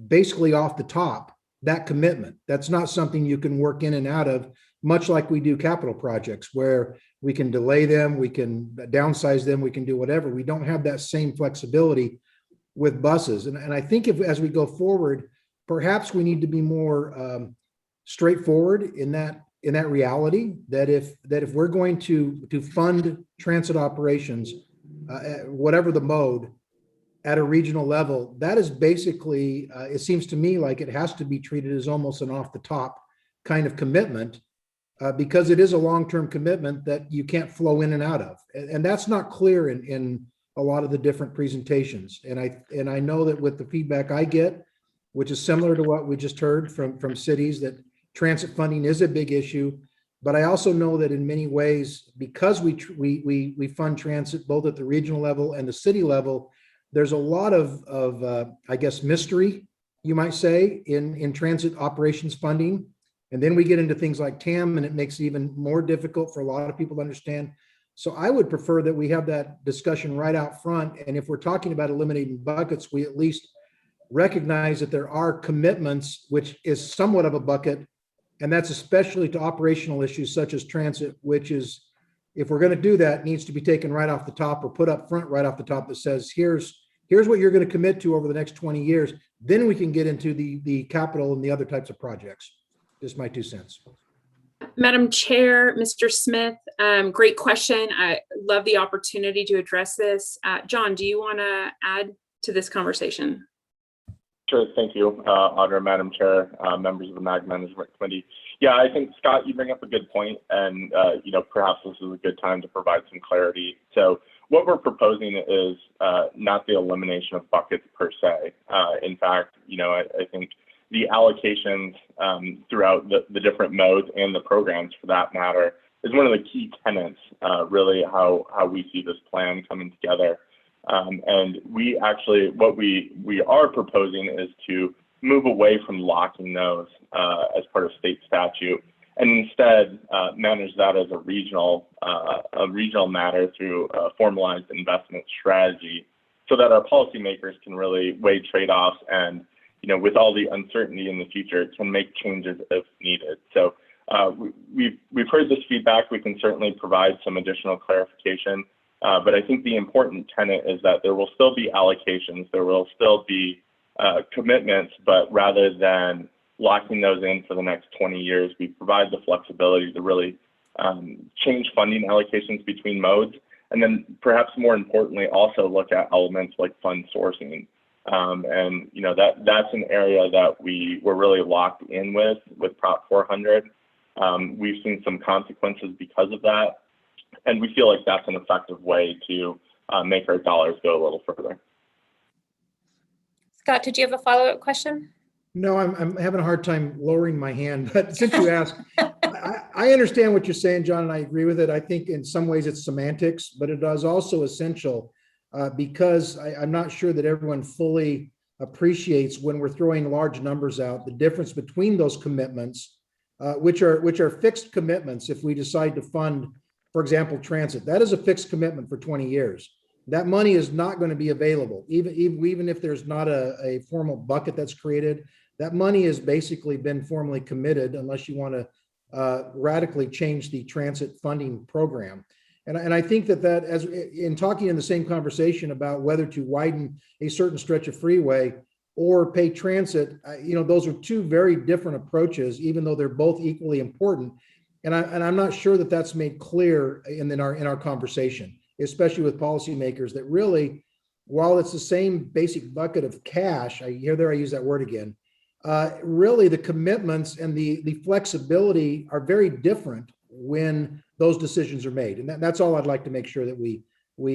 basically off the top that commitment. That's not something you can work in and out of, much like we do capital projects where we can delay them, we can downsize them, we can do whatever. We don't have that same flexibility with buses. And I think as we go forward, perhaps we need to be more straightforward in that reality, that if we're going to fund transit operations, whatever the mode, at a regional level, that is basically, it seems to me like it has to be treated as almost an off the top kind of commitment, because it is a long-term commitment that you can't flow in and out of. And that's not clear in a lot of the different presentations. And I know that with the feedback I get, which is similar to what we just heard from cities, that transit funding is a big issue. But I also know that in many ways, because we fund transit both at the regional level and the city level, there's a lot of I guess, mystery, you might say, in transit operations funding. And then we get into things like TAM, and it makes it even more difficult for a lot of people to understand. So I would prefer that we have that discussion right out front. And if we're talking about eliminating buckets, we at least recognize that there are commitments, which is somewhat of a bucket. And that's especially to operational issues such as transit, which is, if we're going to do that, needs to be taken right off the top or put up front right off the top that says, here's what you're going to commit to over the next 20 years. Then we can get into the capital and the other types of projects. Just my 2 cents. Madam Chair, Mr. Smith, great question. I love the opportunity to address this. John, do you want to add to this conversation? Sure, thank you, Audra, Madam Chair, members of the MAG Management Committee. Yeah, I think, Scott, you bring up a good point, and perhaps this is a good time to provide some clarity. So what we're proposing is not the elimination of buckets per se. In fact, I think the allocations throughout the different modes and the programs, for that matter, is one of the key tenets, really, how we see this plan coming together. And we actually, what we are proposing is to move away from locking those as part of state statute, and instead manage that as a regional matter through a formalized investment strategy, so that our policymakers can really weigh trade-offs and, with all the uncertainty in the future, can make changes if needed. So we've heard this feedback. We can certainly provide some additional clarification. But I think the important tenet is that there will still be allocations, there will still be commitments, but rather than locking those in for the next 20 years, we provide the flexibility to really change funding allocations between modes. And then perhaps more importantly, also look at elements like fund sourcing. And that's an area that we're really locked in with Prop 400. We've seen some consequences because of that. And we feel like that's an effective way to make our dollars go a little further. Scott, did you have a follow-up question? No, I'm having a hard time lowering my hand, but since you asked, I understand what you're saying, John, and I agree with it. I think in some ways it's semantics, but it is also essential because I'm not sure that everyone fully appreciates, when we're throwing large numbers out, the difference between those commitments, which are fixed commitments. If we decide to fund, for example, transit, that is a fixed commitment for 20 years. That money is not going to be available. Even if there's not a formal bucket that's created, that money has basically been formally committed, unless you want to radically change the transit funding program. And I think that as in talking in the same conversation about whether to widen a certain stretch of freeway or pay transit, those are two very different approaches, even though they're both equally important. And I'm not sure that that's made clear in our conversation, especially with policymakers, that really, while it's the same basic bucket of cash, I use that word again, really the commitments and the flexibility are very different when those decisions are made. And that's all I'd like to make sure that we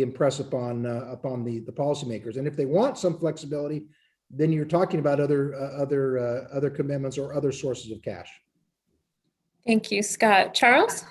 impress upon the policymakers. And if they want some flexibility, then you're talking about other commitments or other sources of cash. Thank you, Scott. Charles?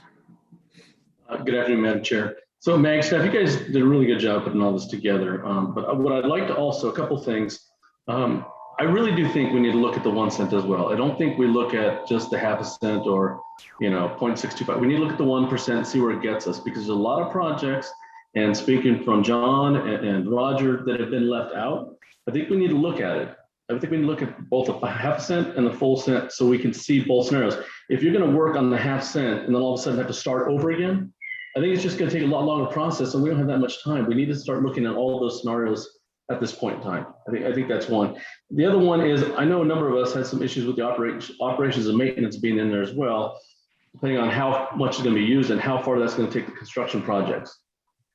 Good afternoon, Madam Chair. So Mag staff, you guys did a really good job putting all this together. But what I'd like to also, a couple things. I really do think we need to look at the 1 cent as well. I don't think we look at just the half a cent or 0.625. We need to look at the 1% and see where it gets us, because there's a lot of projects, and speaking from John and Roger, that have been left out. I think we need to look at it. I think we need to look at both the half cent and the full cent so we can see both scenarios. If you're going to work on the half cent and then all of a sudden have to start over again, I think it's just going to take a lot longer process, and we don't have that much time. We need to start looking at all those scenarios at this point in time. I think that's one. The other one is, I know a number of us had some issues with the operations and maintenance being in there as well, depending on how much is going to be used and how far that's going to take the construction projects.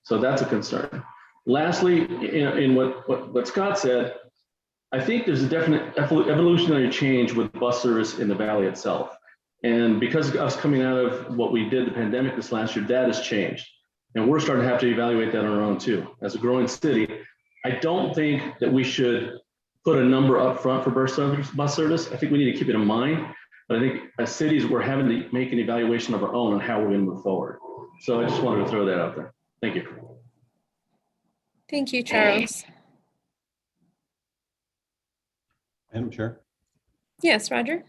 So that's a concern. Lastly, in what Scott said, I think there's a definite evolutionary change with bus service in the valley itself. And because of us coming out of what we did, the pandemic this last year, that has changed. And we're starting to have to evaluate that on our own too. As a growing city, I don't think that we should put a number up front for bus service. I think we need to keep it in mind. But I think as cities, we're having to make an evaluation of our own on how we're going to move forward. So I just wanted to throw that out there. Thank you. Thank you, Charles. Madam Chair. Yes, Roger.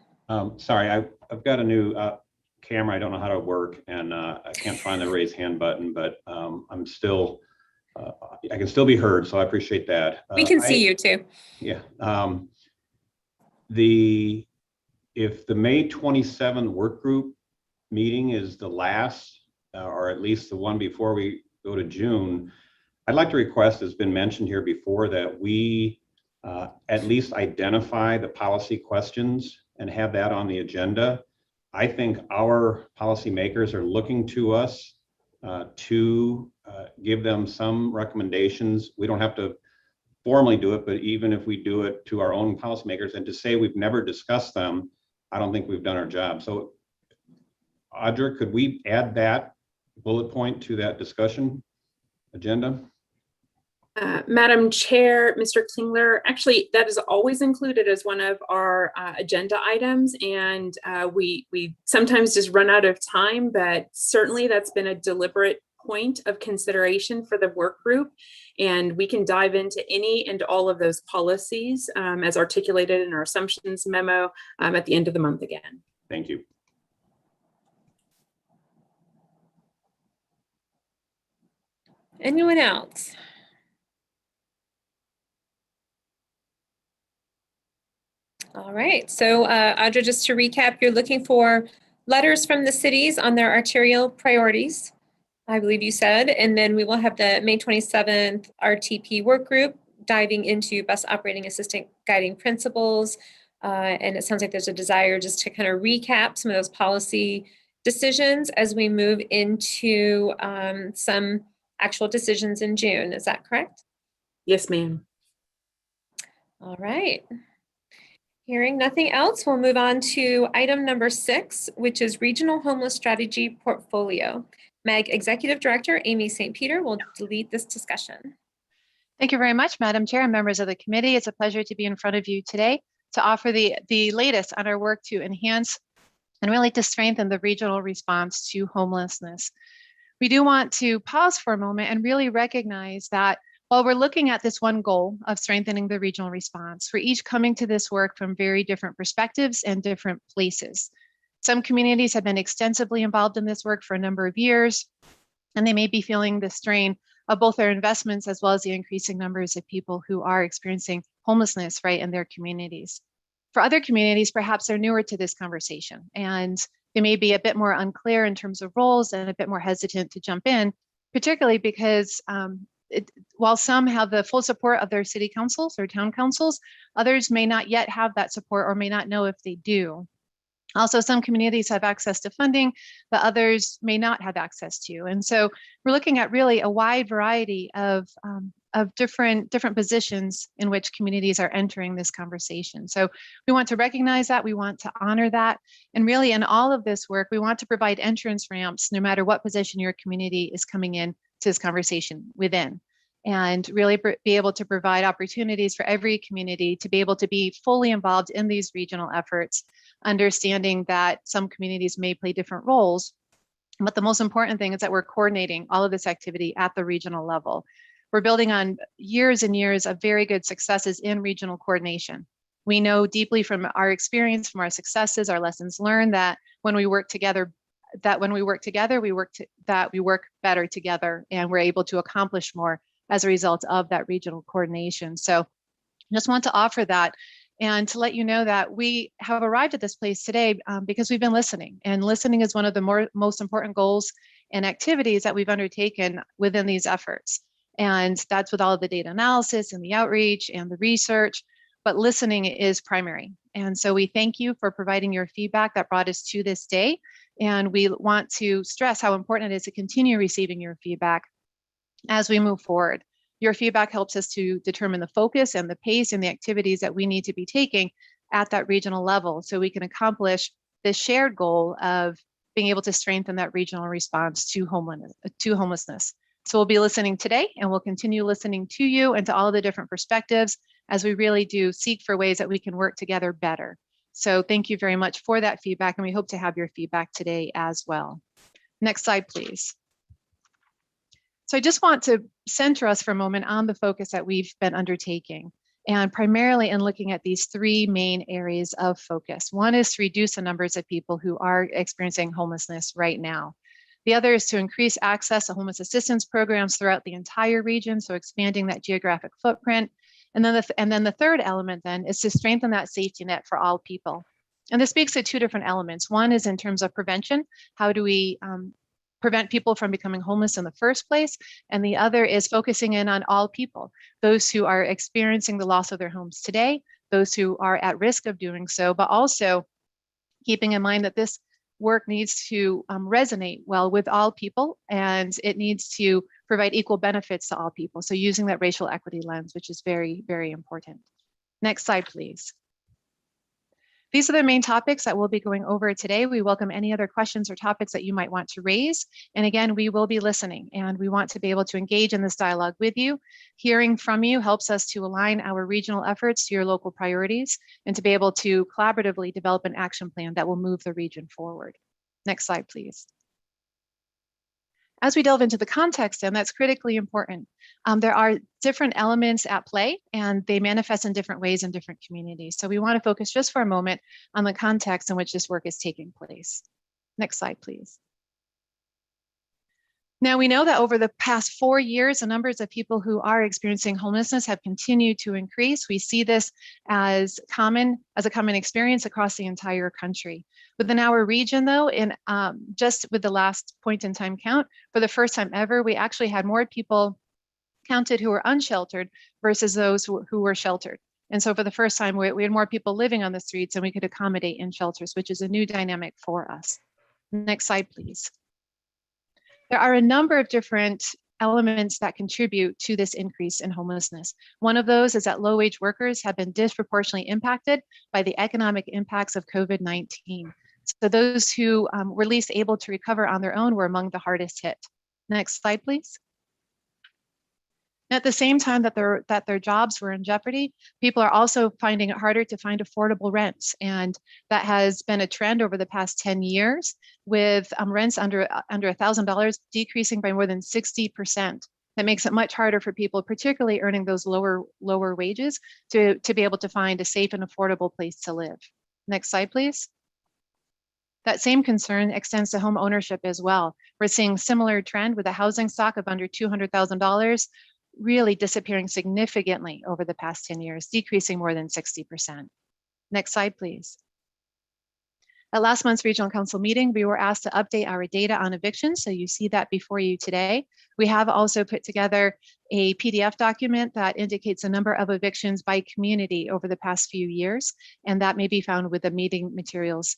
Sorry, I've got a new camera. I don't know how to work, and I can't find the raise hand button, but I'm still, I can still be heard, so I appreciate that. We can see you too. Yeah. If the May 27 work group meeting is the last, or at least the one before we go to June, I'd like to request, as been mentioned here before, that we at least identify the policy questions and have that on the agenda. I think our policymakers are looking to us to give them some recommendations. We don't have to formally do it, but even if we do it to our own policymakers, and to say we've never discussed them, I don't think we've done our job. So Audra, could we add that bullet point to that discussion agenda? Madam Chair, Mr. Klingler, actually, that is always included as one of our agenda items, and we sometimes just run out of time, but certainly that's been a deliberate point of consideration for the work group, and we can dive into any and all of those policies as articulated in our assumptions memo at the end of the month again. Thank you. Anyone else? All right, so Audra, just to recap, you're looking for letters from the cities on their arterial priorities, I believe you said, and then we will have the May 27th RTP work group diving into bus operating assistant guiding principles. And it sounds like there's a desire just to kind of recap some of those policy decisions as we move into some actual decisions in June. Is that correct? Yes, ma'am. All right. Hearing nothing else, we'll move on to item number 6, which is Regional Homeless Strategy Portfolio. MAG Executive Director Amy St. Peter will lead this discussion. Thank you very much, Madam Chair and members of the committee. It's a pleasure to be in front of you today to offer the latest on our work to enhance and really to strengthen the regional response to homelessness. We do want to pause for a moment and really recognize that while we're looking at this one goal of strengthening the regional response, we're each coming to this work from very different perspectives and different places. Some communities have been extensively involved in this work for a number of years, and they may be feeling the strain of both their investments as well as the increasing numbers of people who are experiencing homelessness right in their communities. For other communities, perhaps they're newer to this conversation, and they may be a bit more unclear in terms of roles and a bit more hesitant to jump in, particularly because while some have the full support of their city councils or town councils, others may not yet have that support or may not know if they do. Also, some communities have access to funding that others may not have access to. And so we're looking at really a wide variety of different positions in which communities are entering this conversation. So we want to recognize that, we want to honor that. And really in all of this work, we want to provide entrance ramps no matter what position your community is coming in to this conversation within. And really be able to provide opportunities for every community to be able to be fully involved in these regional efforts, understanding that some communities may play different roles But the most important thing is that we're coordinating all of this activity at the regional level. We're building on years and years of very good successes in regional coordination. We know deeply from our experience, from our successes, our lessons learned, that when we work together, we work better together, and we're able to accomplish more as a result of that regional coordination. So just want to offer that and to let you know that we have arrived at this place today because we've been listening, and listening is one of the most important goals and activities that we've undertaken within these efforts. And that's with all of the data analysis and the outreach and the research, but listening is primary. And so we thank you for providing your feedback that brought us to this day. And we want to stress how important it is to continue receiving your feedback as we move forward. Your feedback helps us to determine the focus and the pace and the activities that we need to be taking at that regional level so we can accomplish this shared goal of being able to strengthen that regional response to homelessness. So we'll be listening today, and we'll continue listening to you and to all of the different perspectives as we really do seek for ways that we can work together better. So thank you very much for that feedback, and we hope to have your feedback today as well. Next slide, please. So I just want to center us for a moment on the focus that we've been undertaking, and primarily in looking at these three main areas of focus. One is to reduce the numbers of people who are experiencing homelessness right now. The other is to increase access to homeless assistance programs throughout the entire region, so expanding that geographic footprint. And then the third element then is to strengthen that safety net for all people. And this speaks to two different elements. One is in terms of prevention. How do we prevent people from becoming homeless in the first place? And the other is focusing in on all people, those who are experiencing the loss of their homes today, those who are at risk of doing so, but also keeping in mind that this work needs to resonate well with all people, and it needs to provide equal benefits to all people. So using that racial equity lens, which is very, very important. Next slide, please. These are the main topics that we'll be going over today. We welcome any other questions or topics that you might want to raise. And again, we will be listening, and we want to be able to engage in this dialogue with you. Hearing from you helps us to align our regional efforts to your local priorities and to be able to collaboratively develop an action plan that will move the region forward. Next slide, please. As we delve into the context, and that's critically important, there are different elements at play, and they manifest in different ways in different communities. So we want to focus just for a moment on the context in which this work is taking place. Next slide, please. Now, we know that over the past 4 years, the numbers of people who are experiencing homelessness have continued to increase. We see this as a common experience across the entire country. Within our region, though, in just with the last point in time count, for the first time ever, we actually had more people counted who were unsheltered versus those who were sheltered. And so for the first time, we had more people living on the streets than we could accommodate in shelters, which is a new dynamic for us. Next slide, please. There are a number of different elements that contribute to this increase in homelessness. One of those is that low-wage workers have been disproportionately impacted by the economic impacts of COVID-19. So those who were least able to recover on their own were among the hardest hit. Next slide, please. At the same time that their jobs were in jeopardy, people are also finding it harder to find affordable rents. And that has been a trend over the past 10 years, with rents under $1,000 decreasing by more than 60%. That makes it much harder for people, particularly earning those lower wages, to be able to find a safe and affordable place to live. Next slide, please. That same concern extends to home ownership as well. We're seeing similar trend with a housing stock of under $200,000 really disappearing significantly over the past 10 years, decreasing more than 60%. Next slide, please. At last month's Regional Council meeting, we were asked to update our data on evictions, so you see that before you today. We have also put together a PDF document that indicates the number of evictions by community over the past few years, and that may be found with the meeting materials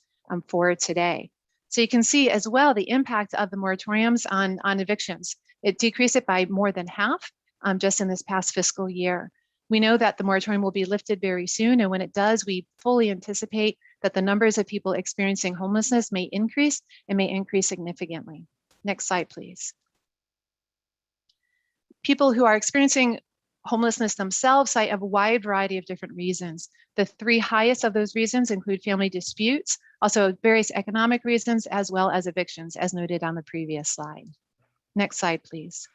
for today. So you can see as well the impact of the moratoriums on evictions. It decreased it by more than half just in this past fiscal year. We know that the moratorium will be lifted very soon, and when it does, we fully anticipate that the numbers of people experiencing homelessness may increase and may increase significantly. Next slide, please. People who are experiencing homelessness themselves cite a wide variety of different reasons. The three highest of those reasons include family disputes, Also various economic reasons as well as evictions as noted on the previous slide. Next slide, please.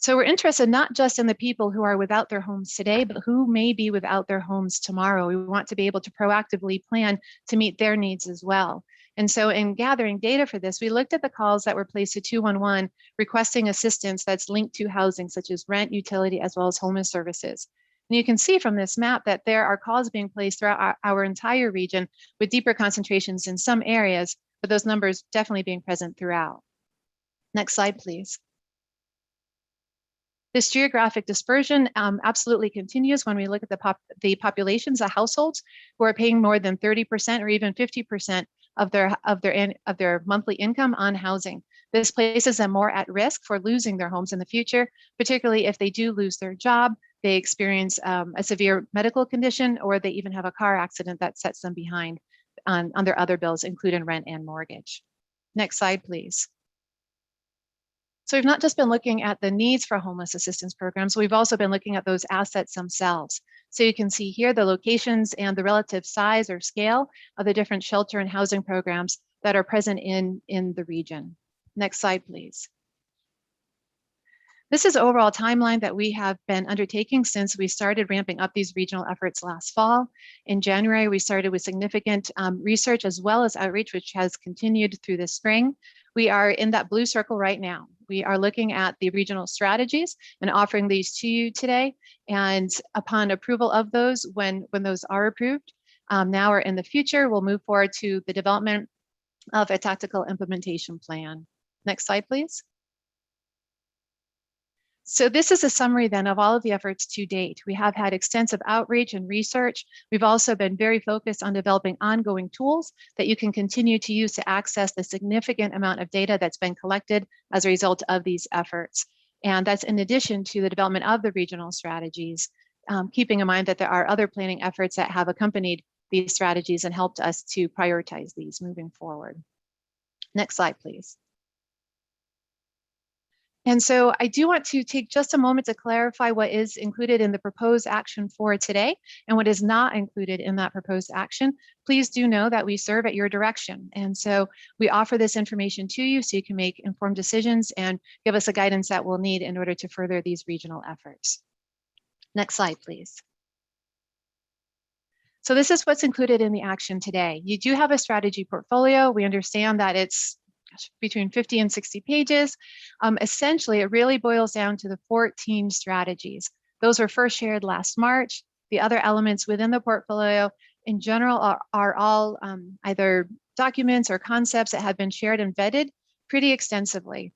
So we're interested not just in the people who are without their homes today, but who may be without their homes tomorrow. We want to be able to proactively plan to meet their needs as well. And so in gathering data for this, we looked at the calls that were placed to 211 requesting assistance that's linked to housing, such as rent, utility, as well as homeless services. And you can see from this map that there are calls being placed throughout our entire region with deeper concentrations in some areas, but those numbers definitely being present throughout. Next slide, please. This geographic dispersion absolutely continues when we look at the populations of households who are paying more than 30% or even 50% of their monthly income on housing. This places them more at risk for losing their homes in the future, particularly if they do lose their job, they experience a severe medical condition, or they even have a car accident that sets them behind on their other bills, including rent and mortgage. Next slide, please. So we've not just been looking at the needs for homeless assistance programs, we've also been looking at those assets themselves. So you can see here the locations and the relative size or scale of the different shelter and housing programs that are present in the region. Next slide, please. This is the overall timeline that we have been undertaking since we started ramping up these regional efforts last fall. In January, we started with significant research as well as outreach, which has continued through the spring. We are in that blue circle right now. We are looking at the regional strategies and offering these to you today. And upon approval of those, when those are approved, now or in the future, we'll move forward to the development of a tactical implementation plan. Next slide, please. So this is a summary then of all of the efforts to date. We have had extensive outreach and research. We've also been very focused on developing ongoing tools that you can continue to use to access the significant amount of data that's been collected as a result of these efforts. And that's in addition to the development of the regional strategies, keeping in mind that there are other planning efforts that have accompanied these strategies and helped us to prioritize these moving forward. Next slide, please. And so I do want to take just a moment to clarify what is included in the proposed action for today and what is not included in that proposed action. Please do know that we serve at your direction. And so we offer this information to you so you can make informed decisions and give us the guidance that we'll need in order to further these regional efforts. Next slide, please. So this is what's included in the action today. You do have a strategy portfolio. We understand that it's between 50 and 60 pages. Essentially, it really boils down to the 14 strategies. Those were first shared last March. The other elements within the portfolio in general are all either documents or concepts that have been shared and vetted pretty extensively.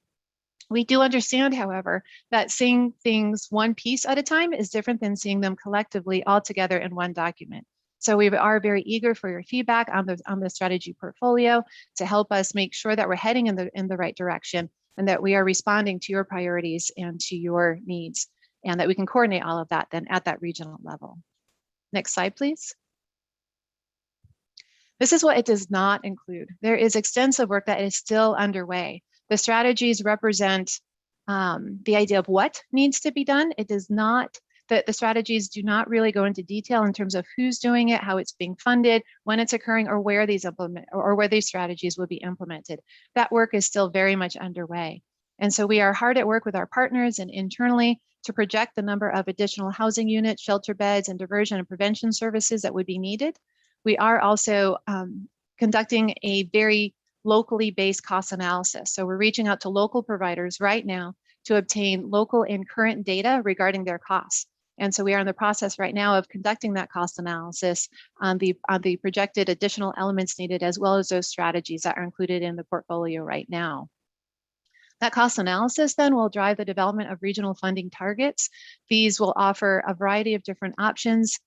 We do understand, however, that seeing things one piece at a time is different than seeing them collectively all together in one document. So we are very eager for your feedback on the strategy portfolio to help us make sure that we're heading in the right direction and that we are responding to your priorities and to your needs, and that we can coordinate all of that then at that regional level. Next slide, please. This is what it does not include. There is extensive work that is still underway. The strategies represent the idea of what needs to be done. It does not. The strategies do not really go into detail in terms of who's doing it, how it's being funded, when it's occurring, or where these strategies will be implemented. That work is still very much underway. And so we are hard at work with our partners and internally to project the number of additional housing units, shelter beds, and diversion and prevention services that would be needed. We are also conducting a very locally based cost analysis. So we're reaching out to local providers right now to obtain local and current data regarding their costs. And so we are in the process right now of conducting that cost analysis on the projected additional elements needed, as well as those strategies that are included in the portfolio right now. That cost analysis then will drive the development of regional funding targets. These will offer a variety of different options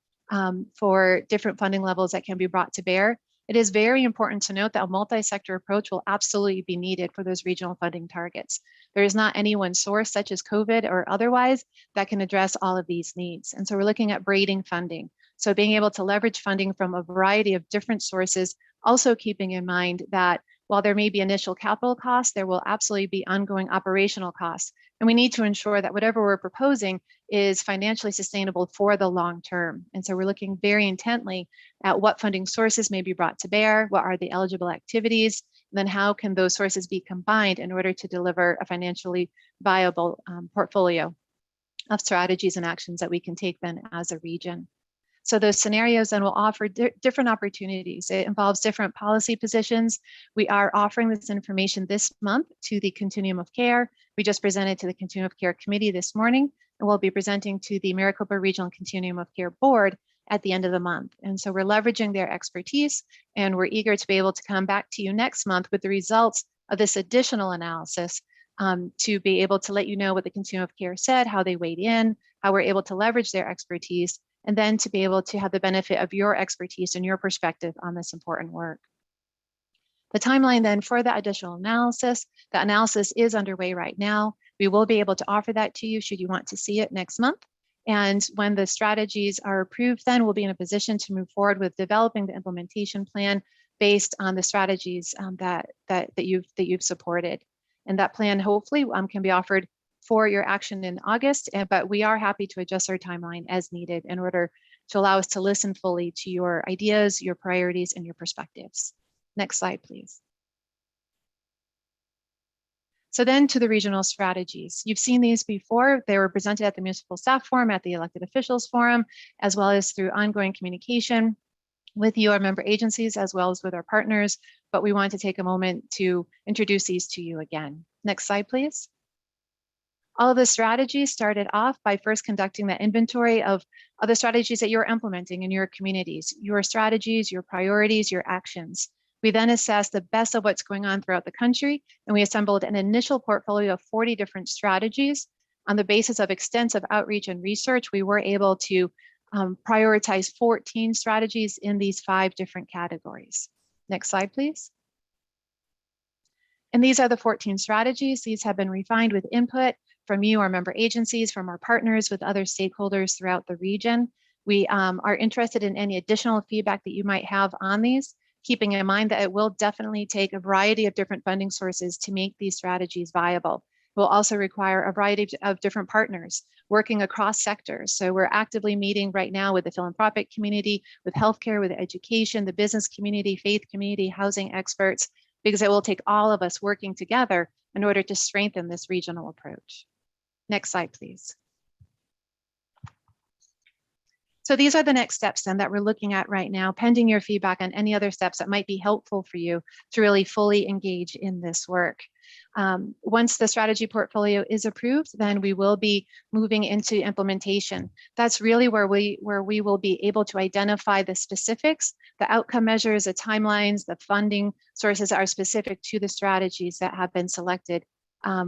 for different funding levels that can be brought to bear. It is very important to note that a multi-sector approach will absolutely be needed for those regional funding targets. There is not any one source, such as COVID or otherwise, that can address all of these needs. And so we're looking at braiding funding. So being able to leverage funding from a variety of different sources, also keeping in mind that while there may be initial capital costs, there will absolutely be ongoing operational costs. And we need to ensure that whatever we're proposing is financially sustainable for the long term. And so we're looking very intently at what funding sources may be brought to bear, what are the eligible activities, and then how can those sources be combined in order to deliver a financially viable portfolio of strategies and actions that we can take then as a region. So those scenarios then will offer different opportunities. It involves different policy positions. We are offering this information this month to the Continuum of Care. We just presented to the Continuum of Care Committee this morning, and we'll be presenting to the Maricopa Regional Continuum of Care Board at the end of the month. And so we're leveraging their expertise, and we're eager to be able to come back to you next month with the results of this additional analysis to be able to let you know what the Continuum of Care said, how they weighed in, how we're able to leverage their expertise, and then to be able to have the benefit of your expertise and your perspective on this important work. The timeline then for that additional analysis, the analysis is underway right now. We will be able to offer that to you should you want to see it next month. And when the strategies are approved, then we'll be in a position to move forward with developing the implementation plan based on the strategies that you've supported. And that plan hopefully can be offered for your action in August, but we are happy to adjust our timeline as needed in order to allow us to listen fully to your ideas, your priorities, and your perspectives. Next slide, please. So then to the regional strategies. You've seen these before. They were presented at the Municipal Staff Forum, at the Elected Officials Forum, as well as through ongoing communication with you, our member agencies, as well as with our partners. But we want to take a moment to introduce these to you again. Next slide, please. All of the strategies started off by first conducting the inventory of the strategies that you're implementing in your communities, your strategies, your priorities, your actions. We then assessed the best of what's going on throughout the country, and we assembled an initial portfolio of 40 different strategies. On the basis of extensive outreach and research, we were able to prioritize 14 strategies in these 5 different categories. Next slide, please. And these are the 14 strategies. These have been refined with input from you, our member agencies, from our partners, with other stakeholders throughout the region. We are interested in any additional feedback that you might have on these, keeping in mind that it will definitely take a variety of different funding sources to make these strategies viable. It will also require a variety of different partners working across sectors. So we're actively meeting right now with the philanthropic community, with healthcare, with education, the business community, faith community, housing experts, because it will take all of us working together in order to strengthen this regional approach. Next slide, please. So these are the next steps then that we're looking at right now, pending your feedback on any other steps that might be helpful for you to really fully engage in this work. Once the strategy portfolio is approved, then we will be moving into implementation. That's really where we will be able to identify the specifics, the outcome measures, the timelines, the funding sources that are specific to the strategies that have been selected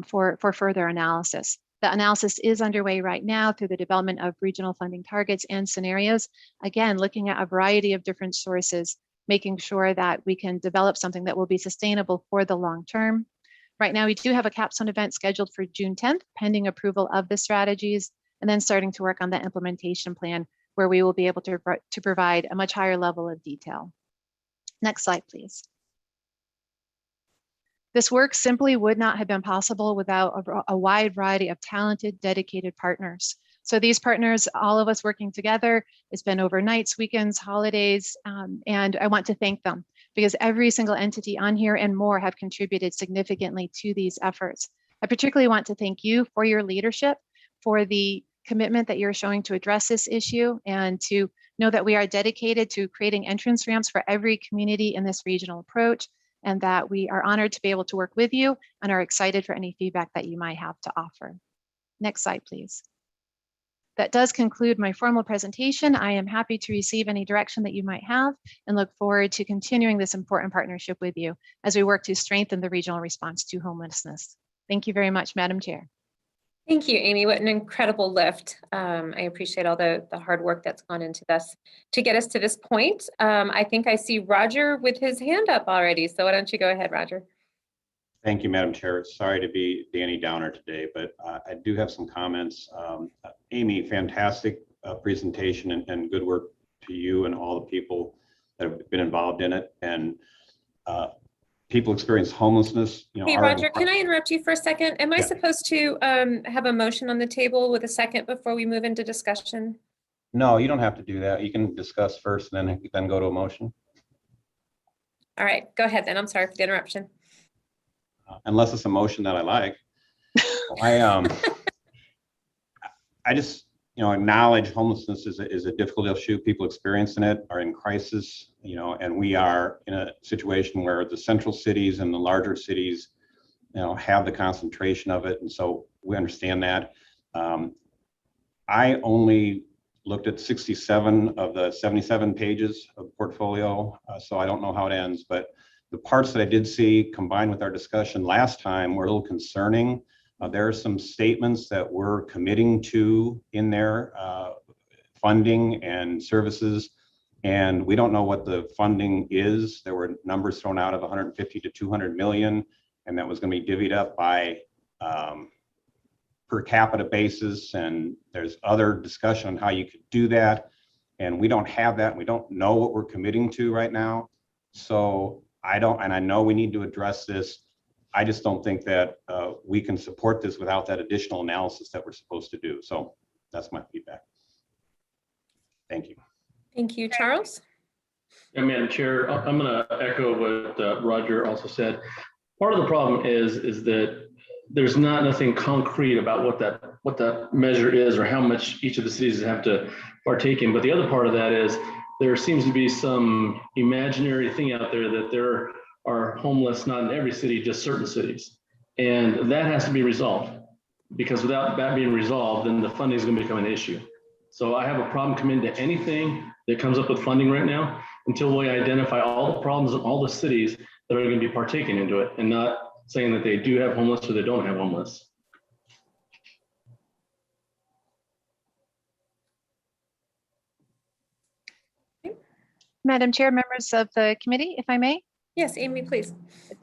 for further analysis. The analysis is underway right now through the development of regional funding targets and scenarios. Again, looking at a variety of different sources, making sure that we can develop something that will be sustainable for the long term. Right now, we do have a capstone event scheduled for June 10th, pending approval of the strategies, and then starting to work on the implementation plan, where we will be able to provide a much higher level of detail. Next slide, please. This work simply would not have been possible without a wide variety of talented, dedicated partners. So these partners, all of us working together, it's been overnights, weekends, holidays, and I want to thank them because every single entity on here and more have contributed significantly to these efforts. I particularly want to thank you for your leadership, for the commitment that you're showing to address this issue, and to know that we are dedicated to creating entrance ramps for every community in this regional approach, and that we are honored to be able to work with you and are excited for any feedback that you might have to offer. Next slide, please. That does conclude my formal presentation. I am happy to receive any direction that you might have and look forward to continuing this important partnership with you as we work to strengthen the regional response to homelessness. Thank you very much, Madam Chair. Thank you, Amy. What an incredible lift. I appreciate all the hard work that's gone into this to get us to this point. I think I see Roger with his hand up already. So why don't you go ahead, Roger? Thank you, Madam Chair. Sorry to be Danny Downer today, but I do have some comments. Amy, fantastic presentation and good work to you and all the people that have been involved in it. And people experience homelessness, Hey, Roger, can I interrupt you for a second? Am I Yeah. supposed to have a motion on the table with a second before we move into discussion? No, you don't have to do that. You can discuss first and then go to a motion. All right, go ahead then. I'm sorry for the interruption. Unless it's a motion that I like. I just, acknowledge homelessness is a difficult issue. People experiencing it are in crisis, and we are in a situation where the central cities and the larger cities, have the concentration of it. And so we understand that. I only looked at 67 of the 77 pages of the portfolio, so I don't know how it ends, but the parts that I did see combined with our discussion last time were a little concerning. There are some statements that we're committing to in there, funding and services, and we don't know what the funding is. There were numbers thrown out of 150 to 200 million, and that was going to be divvied up by per capita basis, and there's other discussion on how you could do that, and we don't have that. We don't know what we're committing to right now, so I know we need to address this. I just don't think that we can support this without that additional analysis that we're supposed to do. So that's my feedback. Thank you. Thank you, Charles. Yeah, Madam Chair, I'm going to echo what Roger also said. Part of the problem is that there's nothing concrete about what that measure is or how much each of the cities have to partake in. But the other part of that is there seems to be some imaginary thing out there that there are homeless, not in every city, just certain cities. And that has to be resolved, because without that being resolved, then the funding is going to become an issue. So I have a problem committing to anything that comes up with funding right now until we identify all the problems in all the cities that are going to be partaking into it, and not saying that they do have homeless or they don't have homeless. Madam Chair, members of the committee, if I may. Yes, Amy, please.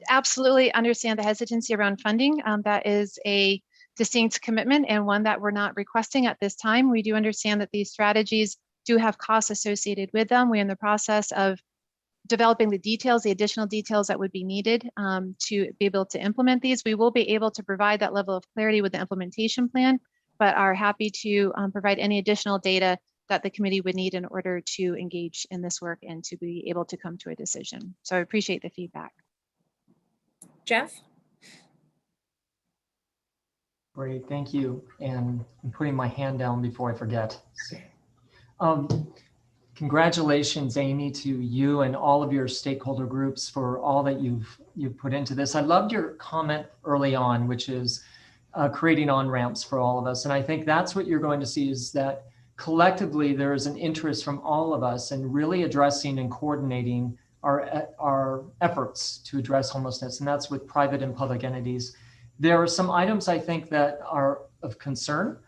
Absolutely understand the hesitancy around funding. That is a distinct commitment and one that we're not requesting at this time. We do understand that these strategies do have costs associated with them. We're in the process of developing the details, the additional details that would be needed to be able to implement these. We will be able to provide that level of clarity with the implementation plan, but are happy to provide any additional data that the committee would need in order to engage in this work and to be able to come to a decision. So I appreciate the feedback. Jeff? Great, thank you. And I'm putting my hand down before I forget. Congratulations, Amy, to you and all of your stakeholder groups for all that you've put into this. I loved your comment early on, which is creating on-ramps for all of us. And I think that's what you're going to see, is that collectively there is an interest from all of us in really addressing and coordinating our efforts to address homelessness, and that's with private and public entities. There are some items I think that are of concern.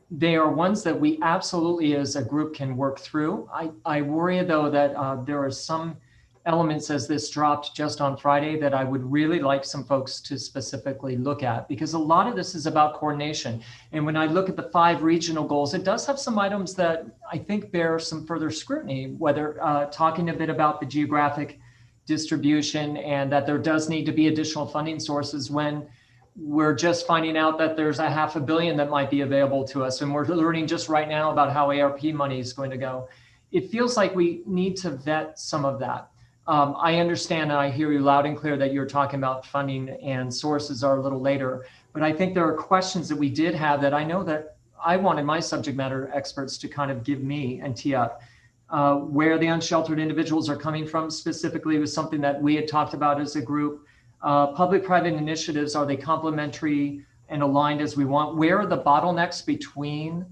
They are ones that we absolutely as a group can work through. I worry though that there are some elements as this dropped just on Friday that I would really like some folks to specifically look at, because a lot of this is about coordination. And when I look at the 5 regional goals, it does have some items that I think bear some further scrutiny, whether talking a bit about the geographic distribution and that there does need to be additional funding sources when we're just finding out that there's $500 million that might be available to us. And we're learning just right now about how ARP money is going to go. It feels like we need to vet some of that. I understand and I hear you loud and clear that you're talking about funding and sources are a little later, but I think there are questions that we did have that I know that I wanted my subject matter experts to kind of give me and tee up. Where the unsheltered individuals are coming from specifically was something that we had talked about as a group. Public-private initiatives, are they complementary and aligned as we want? Where are the bottlenecks between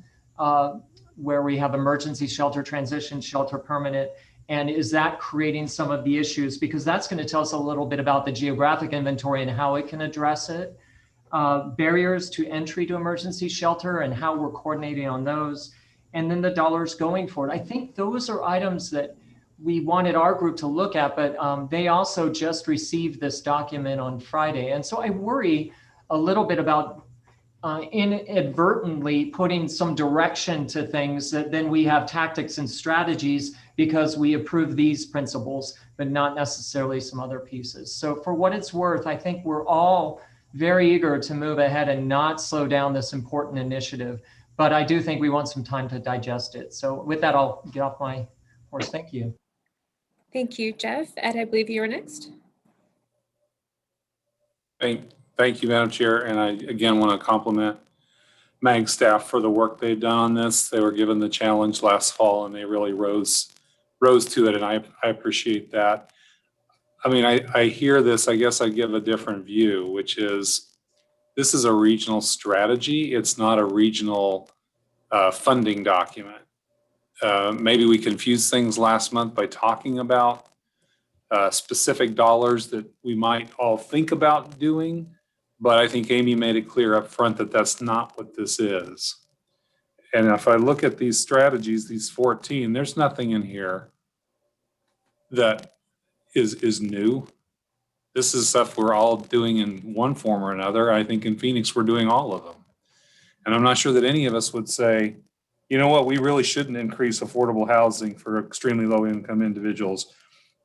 where we have emergency shelter, transition shelter, permanent? And is that creating some of the issues? Because that's going to tell us a little bit about the geographic inventory and how it can address it. Barriers to entry to emergency shelter and how we're coordinating on those. And then the dollars going for it. I think those are items that we wanted our group to look at, but they also just received this document on Friday. And so I worry a little bit about inadvertently putting some direction to things that then we have tactics and strategies because we approve these principles, but not necessarily some other pieces. So for what it's worth, I think we're all very eager to move ahead and not slow down this important initiative. But I do think we want some time to digest it. So with that, I'll get off my horse. Thank you. Thank you, Jeff. Ed, I believe you were next. Thank you, Madam Chair. And I, again, want to compliment MAG staff for the work they've done on this. They were given the challenge last fall and they really rose to it. And I appreciate that. I mean, I hear this, I guess I give a different view, which is this is a regional strategy. It's not a regional funding document. Maybe we confused things last month by talking about specific dollars that we might all think about doing. But I think Amy made it clear up front that that's not what this is. And if I look at these strategies, these 14, there's nothing in here that is new. This is stuff we're all doing in one form or another. I think in Phoenix, we're doing all of them. And I'm not sure that any of us would say, you know what, we really shouldn't increase affordable housing for extremely low income individuals.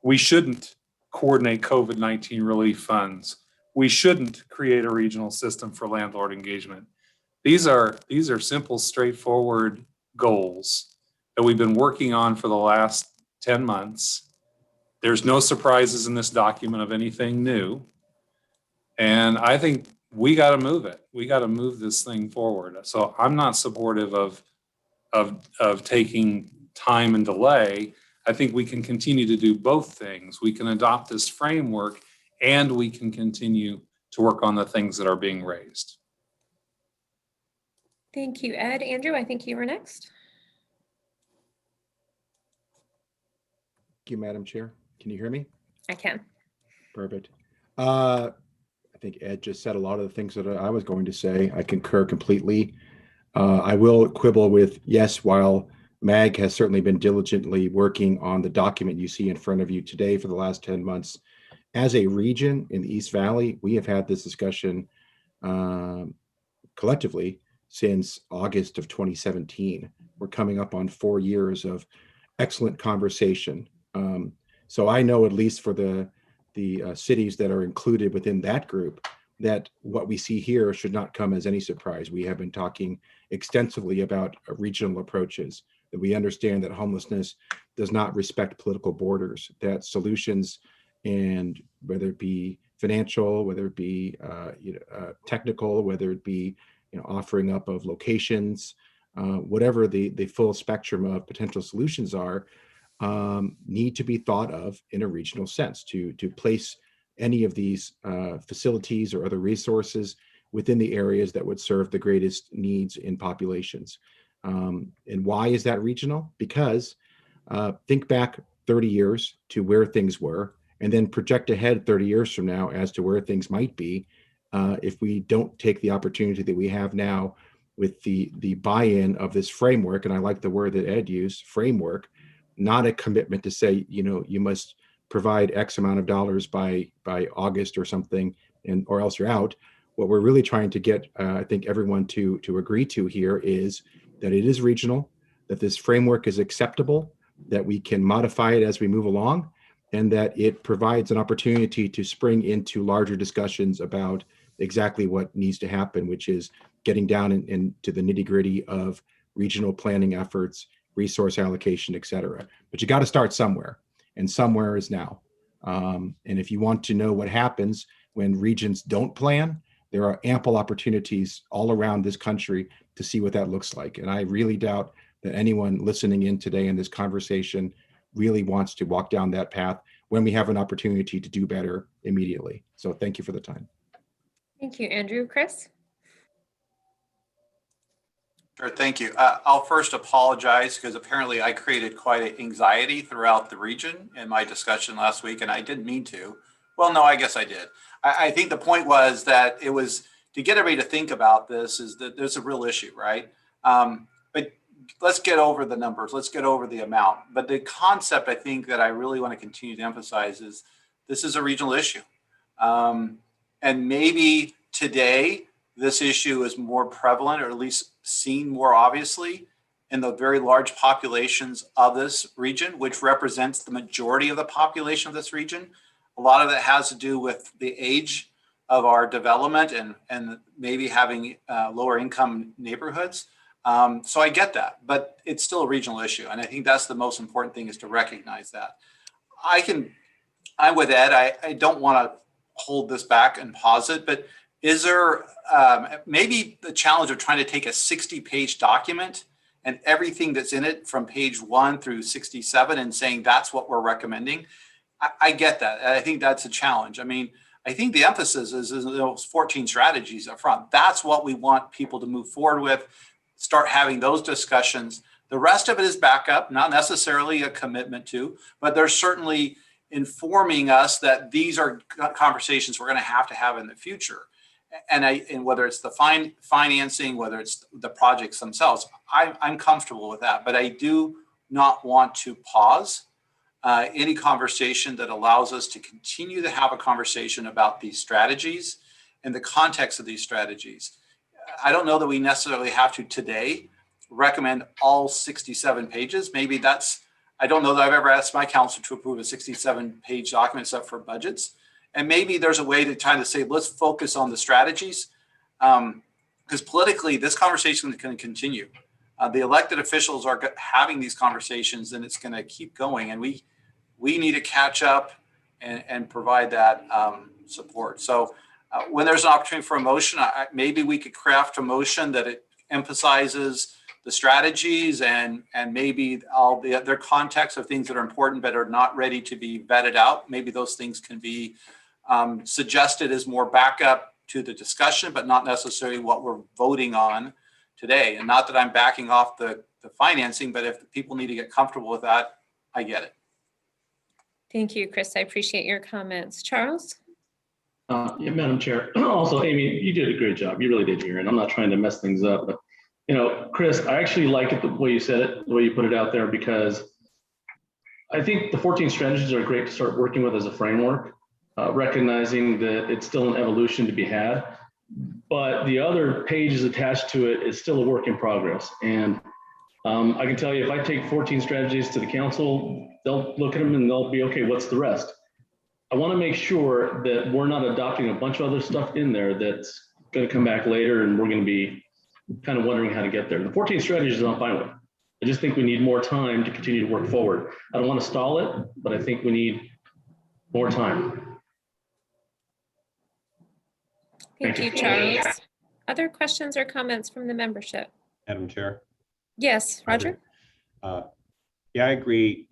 We shouldn't coordinate COVID-19 relief funds. We shouldn't create a regional system for landlord engagement. These are simple, straightforward goals that we've been working on for the last 10 months. There's no surprises in this document of anything new. And I think we got to move it. We got to move this thing forward. So I'm not supportive of taking time and delay. I think we can continue to do both things. We can adopt this framework and we can continue to work on the things that are being raised. Thank you, Ed. Andrew, I think you were next. Thank you, Madam Chair. Can you hear me? I can. Perfect. I think Ed just said a lot of the things that I was going to say. I concur completely. I will quibble with, yes, while MAG has certainly been diligently working on the document you see in front of you today for the last 10 months, as a region in the East Valley, we have had this discussion collectively since August of 2017. We're coming up on 4 years of excellent conversation. So I know, at least for the cities that are included within that group, that what we see here should not come as any surprise. We have been talking extensively about regional approaches, that we understand that homelessness does not respect political borders, that solutions, and whether it be financial, whether it be technical, whether it be offering up of locations, whatever the full spectrum of potential solutions are, need to be thought of in a regional sense to place any of these facilities or other resources within the areas that would serve the greatest needs in populations. And why is that regional? Because think back 30 years to where things were, and then project ahead 30 years from now as to where things might be if we don't take the opportunity that we have now with the buy-in of this framework. And I like the word that Ed used, framework, not a commitment to say, you must provide X amount of dollars by August or something, or else you're out. What we're really trying to get, I think, everyone to agree to here is that it is regional, that this framework is acceptable, that we can modify it as we move along, and that it provides an opportunity to spring into larger discussions about exactly what needs to happen, which is getting down into the nitty-gritty of regional planning efforts, resource allocation, et cetera. But you got to start somewhere, and somewhere is now. And if you want to know what happens when regions don't plan, there are ample opportunities all around this country to see what that looks like. And I really doubt that anyone listening in today in this conversation really wants to walk down that path when we have an opportunity to do better immediately. So thank you for the time. Thank you, Andrew. Chris? Sure, thank you. I'll first apologize because apparently I created quite an anxiety throughout the region in my discussion last week, and I didn't mean to. Well, no, I guess I did. I think the point was that it was to get everybody to think about this is that there's a real issue, right? But let's get over the numbers. Let's get over the amount. But the concept, I think, that I really want to continue to emphasize is this is a regional issue. And maybe today, this issue is more prevalent, or at least seen more obviously in the very large populations of this region, which represents the majority of the population of this region. A lot of that has to do with the age of our development and maybe having lower income neighborhoods. So I get that, but it's still a regional issue. And I think that's the most important thing, is to recognize that. I'm with Ed. I don't want to hold this back and pause it, but is there maybe the challenge of trying to take a 60-page document and everything that's in it from page 1 through 67 and saying that's what we're recommending? I get that. I think that's a challenge. I mean, I think the emphasis is those 14 strategies up front. That's what we want people to move forward with, start having those discussions. The rest of it is backup, not necessarily a commitment to, but there's certainly informing us that these are conversations we're going to have in the future. And whether it's the financing, whether it's the projects themselves, I'm comfortable with that. But I do not want to pause any conversation that allows us to continue to have a conversation about these strategies and the context of these strategies. I don't know that we necessarily have to today recommend all 67 pages. Maybe I don't know that I've ever asked my council to approve a 67-page document except for budgets. And maybe there's a way to kind of say, let's focus on the strategies, because politically, this conversation is going to continue. The elected officials are having these conversations, and it's going to keep going. And we need to catch up and provide that support. So when there's an opportunity for a motion, maybe we could craft a motion that it emphasizes the strategies and maybe all the other context of things that are important but are not ready to be vetted out. Maybe those things can be suggested as more backup to the discussion, but not necessarily what we're voting on today. And not that I'm backing off the financing, but if people need to get comfortable with that, I get it. Thank you, Chris. I appreciate your comments. Charles? Yeah, Madam Chair. Also, Amy, you did a great job. You really did here. And I'm not trying to mess things up, but Chris, I actually like it the way you said it, the way you put it out there, because I think the 14 strategies are great to start working with as a framework, recognizing that it's still an evolution to be had, but the other pages attached to it is still a work in progress. And I can tell you, if I take 14 strategies to the council, they'll look at them and they'll be, okay, what's the rest? I want to make sure that we're not adopting a bunch of other stuff in there that's going to come back later and we're going to be kind of wondering how to get there. The 14 strategies I'm fine with. I just think we need more time to continue to work forward. I don't want to stall it, but I think we need more time. Thank you, Charles. Other questions or comments from the membership? Madam Chair. Yes, Roger? Yeah, I agree.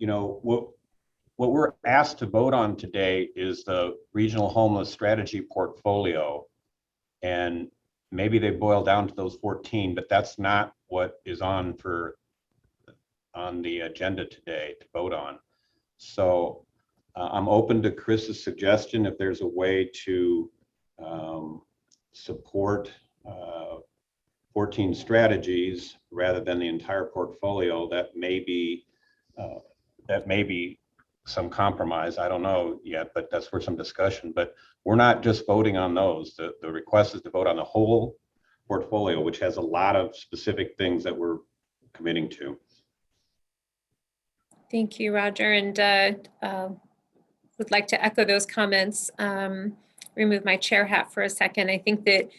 What we're asked to vote on today is the regional homeless strategy portfolio. And maybe they boil down to those 14, but that's not what is on the agenda today to vote on. So I'm open to Chris's suggestion if there's a way to support 14 strategies rather than the entire portfolio. That may be some compromise. I don't know yet, but that's for some discussion. But we're not just voting on those. The request is to vote on the whole portfolio, which has a lot of specific things that we're committing to. Thank you, Roger. And would like to echo those comments. Remove my chair hat for a second. I think that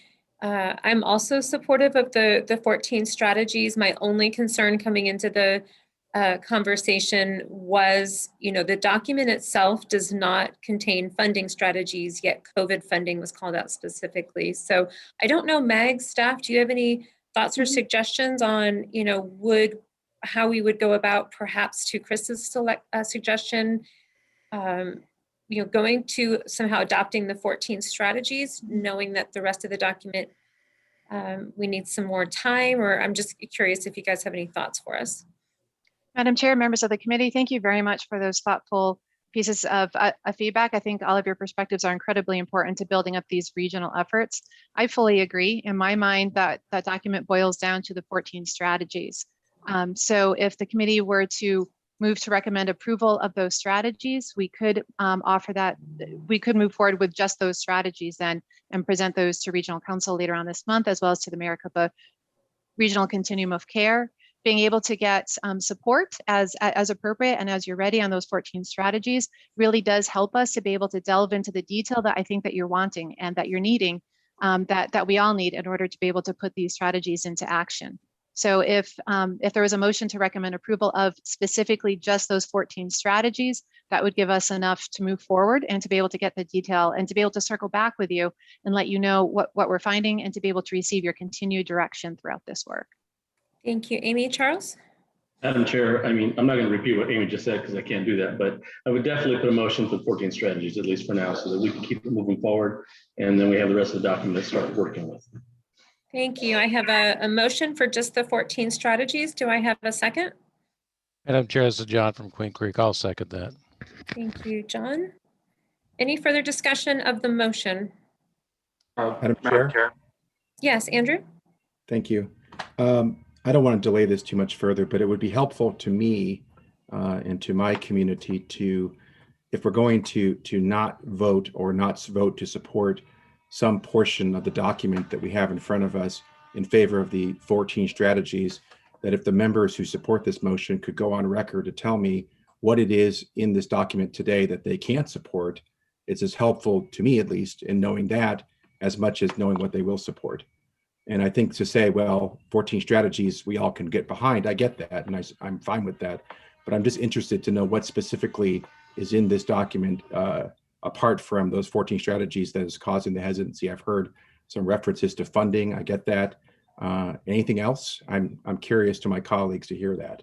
I'm also supportive of the 14 strategies. My only concern coming into the conversation was, the document itself does not contain funding strategies, yet COVID funding was called out specifically. So I don't know, MAG staff, do you have any thoughts or suggestions on, how we would go about, perhaps to Chris's suggestion, going to somehow adopting the 14 strategies, knowing that the rest of the document, we need some more time, or I'm just curious if you guys have any thoughts for us. Madam Chair, members of the committee, thank you very much for those thoughtful pieces of feedback. I think all of your perspectives are incredibly important to building up these regional efforts. I fully agree. In my mind, that document boils down to the 14 strategies. So if the committee were to move to recommend approval of those strategies, we could offer that, we could move forward with just those strategies then and present those to Regional Council later on this month, as well as to the Maricopa Regional Continuum of Care. being able to get support as appropriate and as you're ready on those 14 strategies really does help us to be able to delve into the detail that I think that you're wanting and that you're needing, that we all need in order to be able to put these strategies into action. So if there was a motion to recommend approval of specifically just those 14 strategies, that would give us enough to move forward and to be able to get the detail and to be able to circle back with you and let you know what we're finding and to be able to receive your continued direction throughout this work. Thank you. Amy. Charles? Madam Chair, I mean, I'm not going to repeat what Amy just said because I can't do that, but I would definitely put a motion for 14 strategies, at least for now, so that we can keep it moving forward. And then we have the rest of the document to start working with. Thank you. I have a motion for just the 14 strategies. Do I have a second? Madam Chair, this is John from Queen Creek. I'll second that. Thank you, John. Any further discussion of the motion? Madam Chair? Yes, Andrew? Thank you. I don't want to delay this too much further, but it would be helpful to me and to my community to, if we're going to not vote or not vote to support some portion of the document that we have in front of us in favor of the 14 strategies, that if the members who support this motion could go on record to tell me what it is in this document today that they can't support, it's as helpful to me, at least, in knowing that as much as knowing what they will support. And I think to say, well, 14 strategies we all can get behind, I get that, and I'm fine with that. But I'm just interested to know what specifically is in this document apart from those 14 strategies that is causing the hesitancy. I've heard some references to funding. I get that. Anything else? I'm curious to my colleagues to hear that.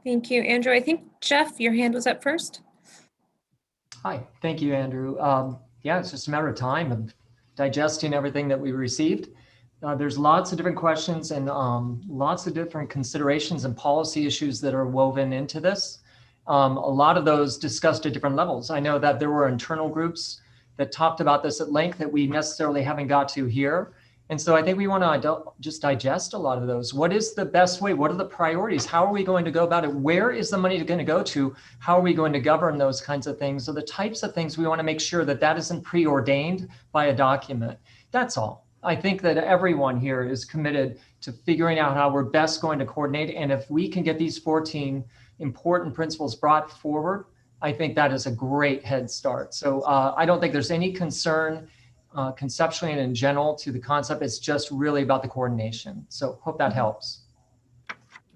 Thank you, Andrew. I think, Jeff, your hand was up first. Hi, thank you, Andrew. Yeah, it's just a matter of time of digesting everything that we received. There's lots of different questions and lots of different considerations and policy issues that are woven into this. A lot of those discussed at different levels. I know that there were internal groups that talked about this at length that we necessarily haven't got to here. And so I think we want to just digest a lot of those. What is the best way? What are the priorities? How are we going to go about it? Where is the money going to go to? How are we going to govern those kinds of things? So the types of things we want to make sure that that isn't preordained by a document. That's all. I think that everyone here is committed to figuring out how we're best going to coordinate. And if we can get these 14 important principles brought forward, I think that is a great head start. So I don't think there's any concern conceptually and in general to the concept. It's just really about the coordination. So hope that helps.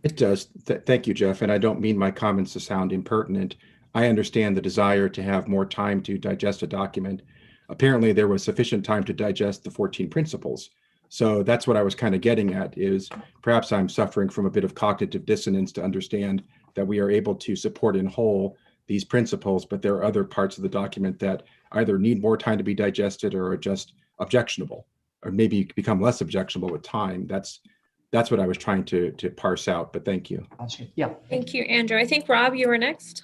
It does. Thank you, Jeff. And I don't mean my comments to sound impertinent. I understand the desire to have more time to digest a document. Apparently, there was sufficient time to digest the 14 principles. So that's what I was kind of getting at, is perhaps I'm suffering from a bit of cognitive dissonance to understand that we are able to support in whole these principles, but there are other parts of the document that either need more time to be digested or are just objectionable, or maybe become less objectionable with time. That's what I was trying to parse out, but thank you. Yeah. Thank you, Andrew. I think, Rob, you were next.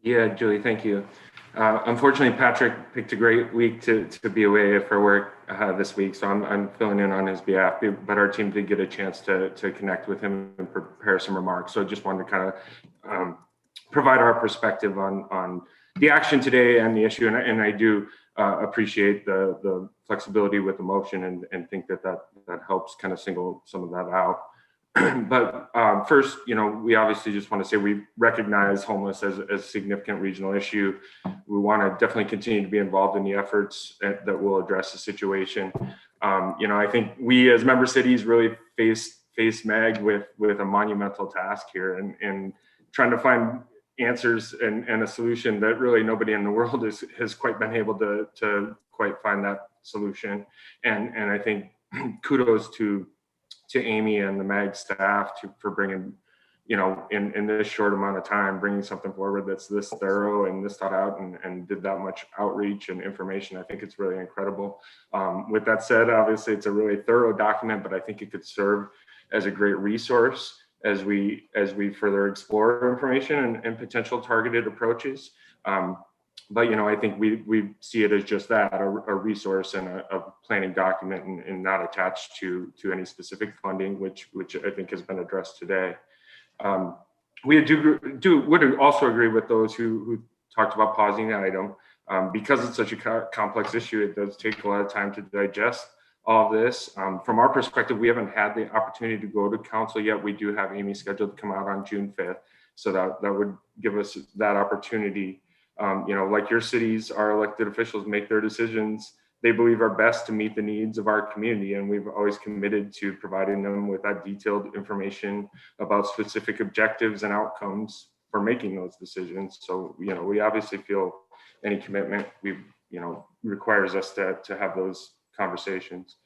Yeah, Julie, thank you. Unfortunately, Patrick picked a great week to be away for work this week, so I'm filling in on his behalf, but our team did get a chance to connect with him and prepare some remarks. So I just wanted to kind of provide our perspective on the action today and the issue, and I do appreciate the flexibility with the motion and think that helps kind of single some of that out. But first, we obviously just want to say we recognize homeless as a significant regional issue. We want to definitely continue to be involved in the efforts that will address the situation. I think we as member cities really face MAG with a monumental task here and trying to find answers and a solution that really nobody in the world has quite been able to quite find that solution. And I think kudos to Amy and the MAG staff for bringing, in this short amount of time, bringing something forward that's this thorough and this thought out and did that much outreach and information. I think it's really incredible. With that said, obviously it's a really thorough document, but I think it could serve as a great resource as we further explore information and potential targeted approaches. But I think we see it as just that, a resource and a planning document and not attached to any specific funding, which I think has been addressed today. We would also agree with those who talked about pausing the item. Because it's such a complex issue, it does take a lot of time to digest. all of this. From our perspective, we haven't had the opportunity to go to council yet. We do have Amy scheduled to come out on June 5th. So that would give us that opportunity. Like your cities, our elected officials make their decisions they believe are best to meet the needs of our community. And we've always committed to providing them with that detailed information about specific objectives and outcomes for making those decisions. So, we obviously feel any commitment requires us to have those conversations.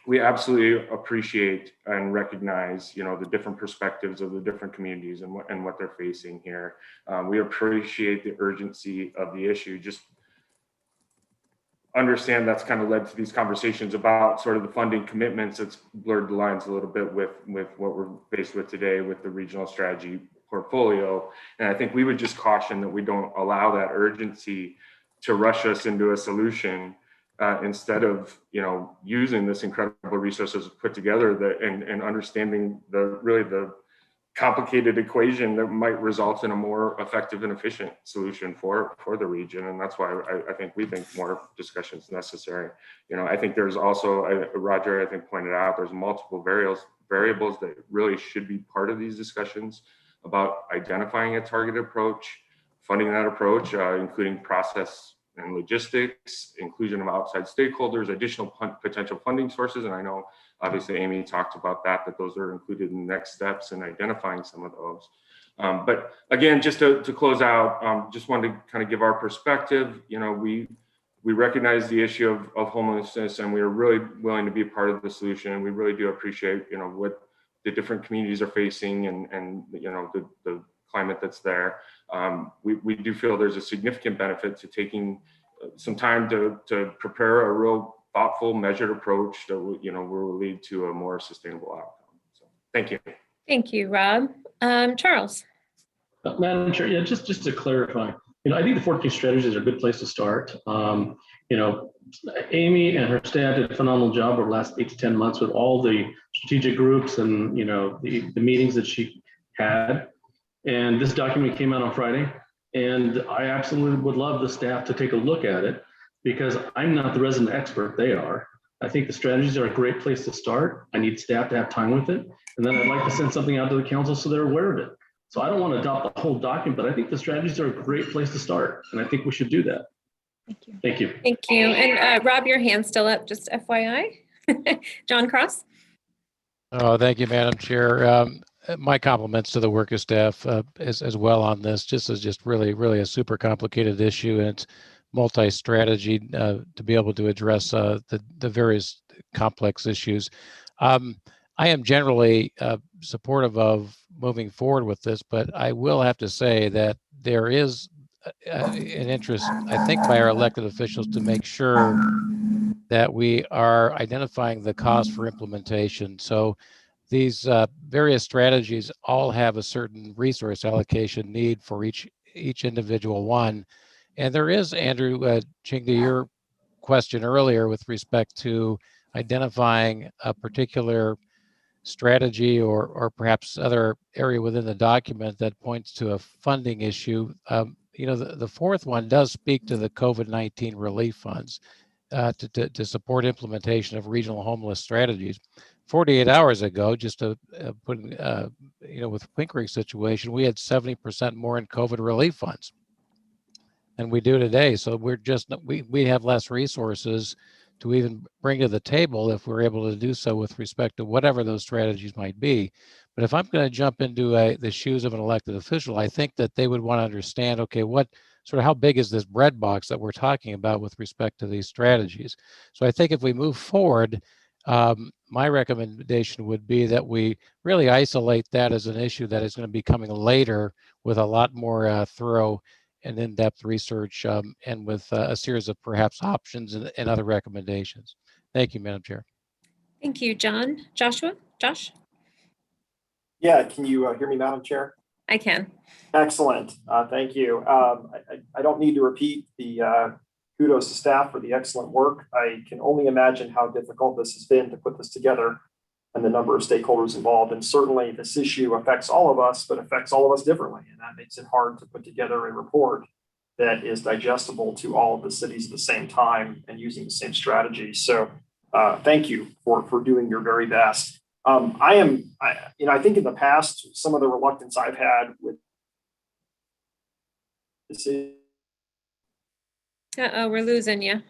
We absolutely appreciate and recognize, the different perspectives of the different communities and what they're facing here. We appreciate the urgency of the issue. Just understand that's kind of led to these conversations about sort of the funding commitments. It's blurred the lines a little bit with what we're faced with today with the regional strategy portfolio. And I think we would just caution that we don't allow that urgency to rush us into a solution instead of, using this incredible resources put together and understanding the complicated equation that might result in a more effective and efficient solution for the region. And that's why we think more discussion is necessary. I think there's also, Roger, I think pointed out, there's multiple variables that really should be part of these discussions about identifying a targeted approach, funding that approach, including process and logistics, inclusion of outside stakeholders, additional potential funding sources. And I know obviously Amy talked about that those are included in the next steps and identifying some of those. But again, just to close out, just wanted to kind of give our perspective. We recognize the issue of homelessness, and we are really willing to be part of the solution. And we really do appreciate, what the different communities are facing and the climate that's there. We do feel there's a significant benefit to taking some time to prepare a real thoughtful, measured approach that will lead to a more sustainable outcome. So, thank you. Thank you, Rob. Charles. Madam Chair, yeah, just to clarify, I think the 14 strategies are a good place to start. Amy and her staff did a phenomenal job over the last 8 to 10 months with all the strategic groups and the meetings that she had. And this document came out on Friday, and I absolutely would love the staff to take a look at it, because I'm not the resident expert, they are. I think the strategies are a great place to start. I need staff to have time with it. And then I'd like to send something out to the council so they're aware of it. So I don't want to adopt the whole document, but I think the strategies are a great place to start. And I think we should do that. Thank you. Thank you. Thank you. And Rob, your hand's still up, just FYI. John Cross. Oh, thank you, Madam Chair. My compliments to the work of staff as well on this. This is just really a super complicated issue, and it's multi-strategy to be able to address the various complex issues. I am generally supportive of moving forward with this, but I will have to say that there is an interest, I think, by our elected officials to make sure that we are identifying the cost for implementation. So these various strategies all have a certain resource allocation need for each individual one. And there is, Andrew, Ching, to your question earlier with respect to identifying a particular strategy or perhaps other area within the document that points to a funding issue. The fourth one does speak to the COVID-19 relief funds to support implementation of regional homeless strategies. 48 hours ago, just to put, with Pink Creek situation, we had 70% more in COVID relief funds than we do today. So we have less resources to even bring to the table if we're able to do so with respect to whatever those strategies might be. But if I'm going to jump into the shoes of an elected official, I think that they would want to understand, okay, how big is this bread box that we're talking about with respect to these strategies? So I think if we move forward, my recommendation would be that we really isolate that as an issue that is going to be coming later with a lot more thorough and in-depth research and with a series of perhaps options and other recommendations. Thank you, Madam Chair. Thank you, John. Josh? Yeah, can you hear me, Madam Chair? I can. Excellent. Thank you. I don't need to repeat the kudos to staff for the excellent work. I can only imagine how difficult this has been to put this together and the number of stakeholders involved. And certainly this issue affects all of us, but affects all of us differently. And that makes it hard to put together a report that is digestible to all of the cities at the same time and using the same strategy. So thank you for doing your very best. I think in the past, some of the reluctance I've had with this Uh-oh, we're losing you.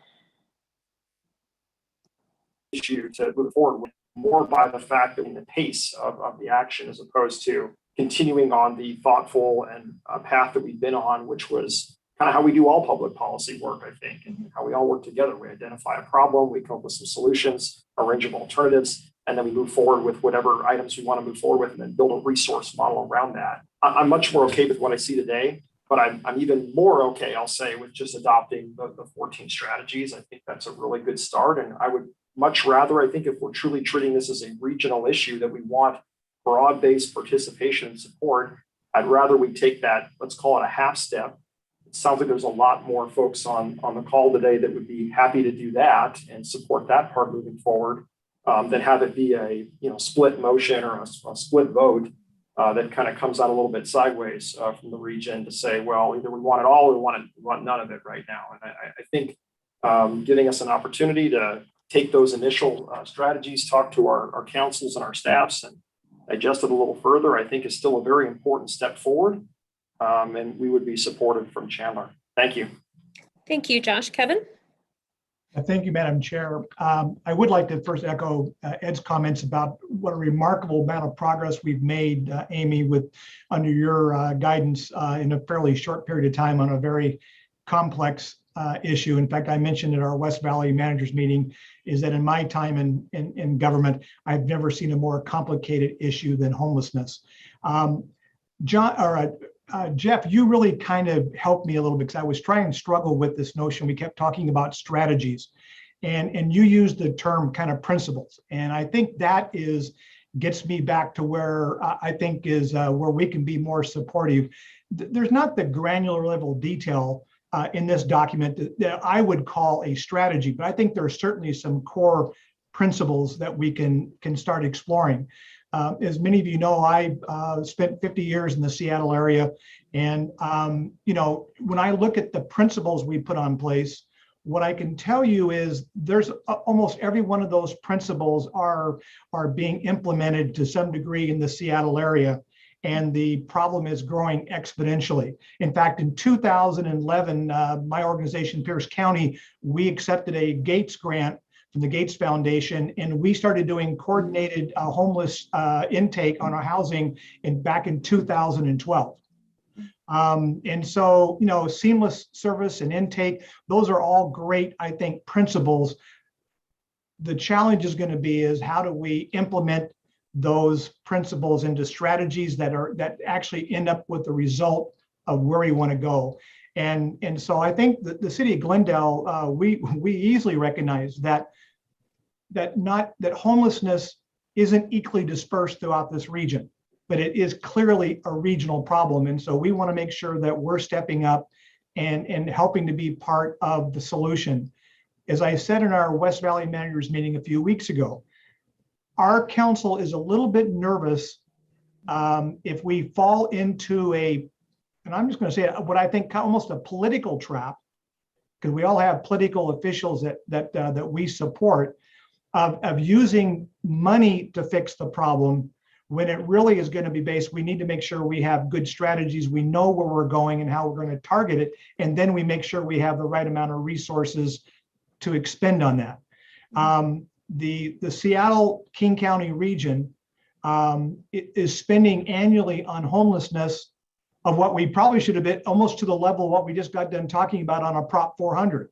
issue to move forward with more by the fact that in the pace of the action, as opposed to continuing on the thoughtful and path that we've been on, which was kind of how we do all public policy work, I think, and how we all work together. We identify a problem, we come up with some solutions, a range of alternatives, and then we move forward with whatever items we want to move forward with, and then build a resource model around that. I'm much more okay with what I see today, but I'm even more okay, I'll say, with just adopting the 14 strategies. I think that's a really good start, and I would much rather, I think, if we're truly treating this as a regional issue that we want broad-based participation and support, I'd rather we take that, let's call it a half step. It sounds like there's a lot more folks on the call today that would be happy to do that and support that part moving forward, than have it be a split motion or a split vote that kind of comes out a little bit sideways from the region to say, well, either we want it all or we want none of it right now. And I think giving us an opportunity to take those initial strategies, talk to our councils and our staffs, and digest it a little further, I think is still a very important step forward. And we would be supportive from Chandler. Thank you. Thank you, Josh. Kevin? Thank you, Madam Chair. I would like to first echo Ed's comments about what a remarkable amount of progress we've made, Amy, under your guidance in a fairly short period of time on a very complex issue. In fact, I mentioned at our West Valley managers meeting is that in my time in government, I've never seen a more complicated issue than homelessness. Jeff, you really kind of helped me a little bit because I was trying to struggle with this notion. We kept talking about strategies, and you used the term kind of principles. And I think that gets me back to where I think is where we can be more supportive. There's not the granular level detail in this document that I would call a strategy, but I think there are certainly some core principles that we can start exploring. As many of you know, I spent 50 years in the Seattle area, and when I look at the principles we put on place, what I can tell you is there's almost every one of those principles are being implemented to some degree in the Seattle area. And the problem is growing exponentially. In fact, in 2011, my organization, Pierce County, we accepted a Gates grant from the Gates Foundation, and we started doing coordinated homeless intake on our housing back in 2012. And so, seamless service and intake, those are all great, I think, principles. The challenge is going to be is how do we implement those principles into strategies that actually end up with the result of where we want to go. And so I think that the city of Glendale, we easily recognize that homelessness isn't equally dispersed throughout this region, but it is clearly a regional problem. And so we want to make sure that we're stepping up and helping to be part of the solution. As I said in our West Valley managers meeting a few weeks ago, our council is a little bit nervous if we fall into and I'm just going to say what I think almost a political trap, because we all have political officials that we support, of using money to fix the problem when it really is going to be based. We need to make sure we have good strategies. We know where we're going and how we're going to target it, and then we make sure we have the right amount of resources to expend on that. The Seattle King County region is spending annually on homelessness of what we probably should have been almost to the level of what we just got done talking about on a Prop 400.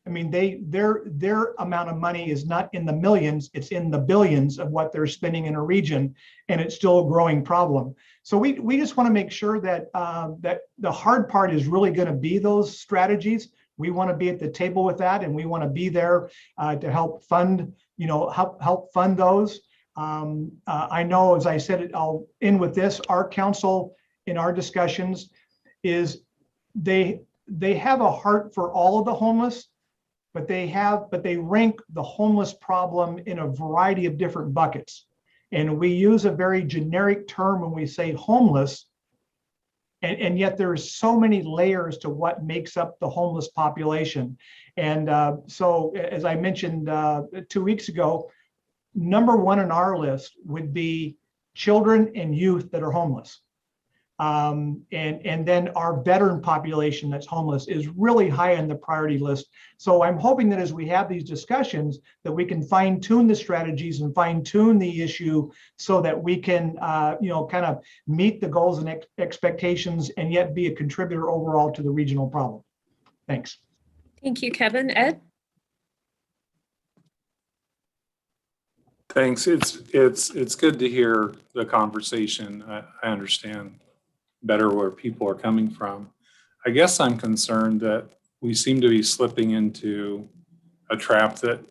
I mean, their amount of money is not in the millions, it's in the billions of what they're spending in a region, and it's still a growing problem. So we just want to make sure that that the hard part is really going to be those strategies. We want to be at the table with that, and we want to be there to help fund, help fund those. I know, as I said, I'll end with this. Our council in our discussions is they have a heart for all of the homeless, but they rank the homeless problem in a variety of different buckets. And we use a very generic term when we say homeless, And yet there's so many layers to what makes up the homeless population. And so, as I mentioned 2 weeks ago, number one on our list would be children and youth that are homeless. And then our veteran population that's homeless is really high on the priority list. So I'm hoping that as we have these discussions, that we can fine tune the strategies and fine tune the issue so that we can, kind of meet the goals and expectations and yet be a contributor overall to the regional problem. Thanks. Thank you, Kevin. Ed? Thanks. It's good to hear the conversation. I understand better where people are coming from. I guess I'm concerned that we seem to be slipping into a trap that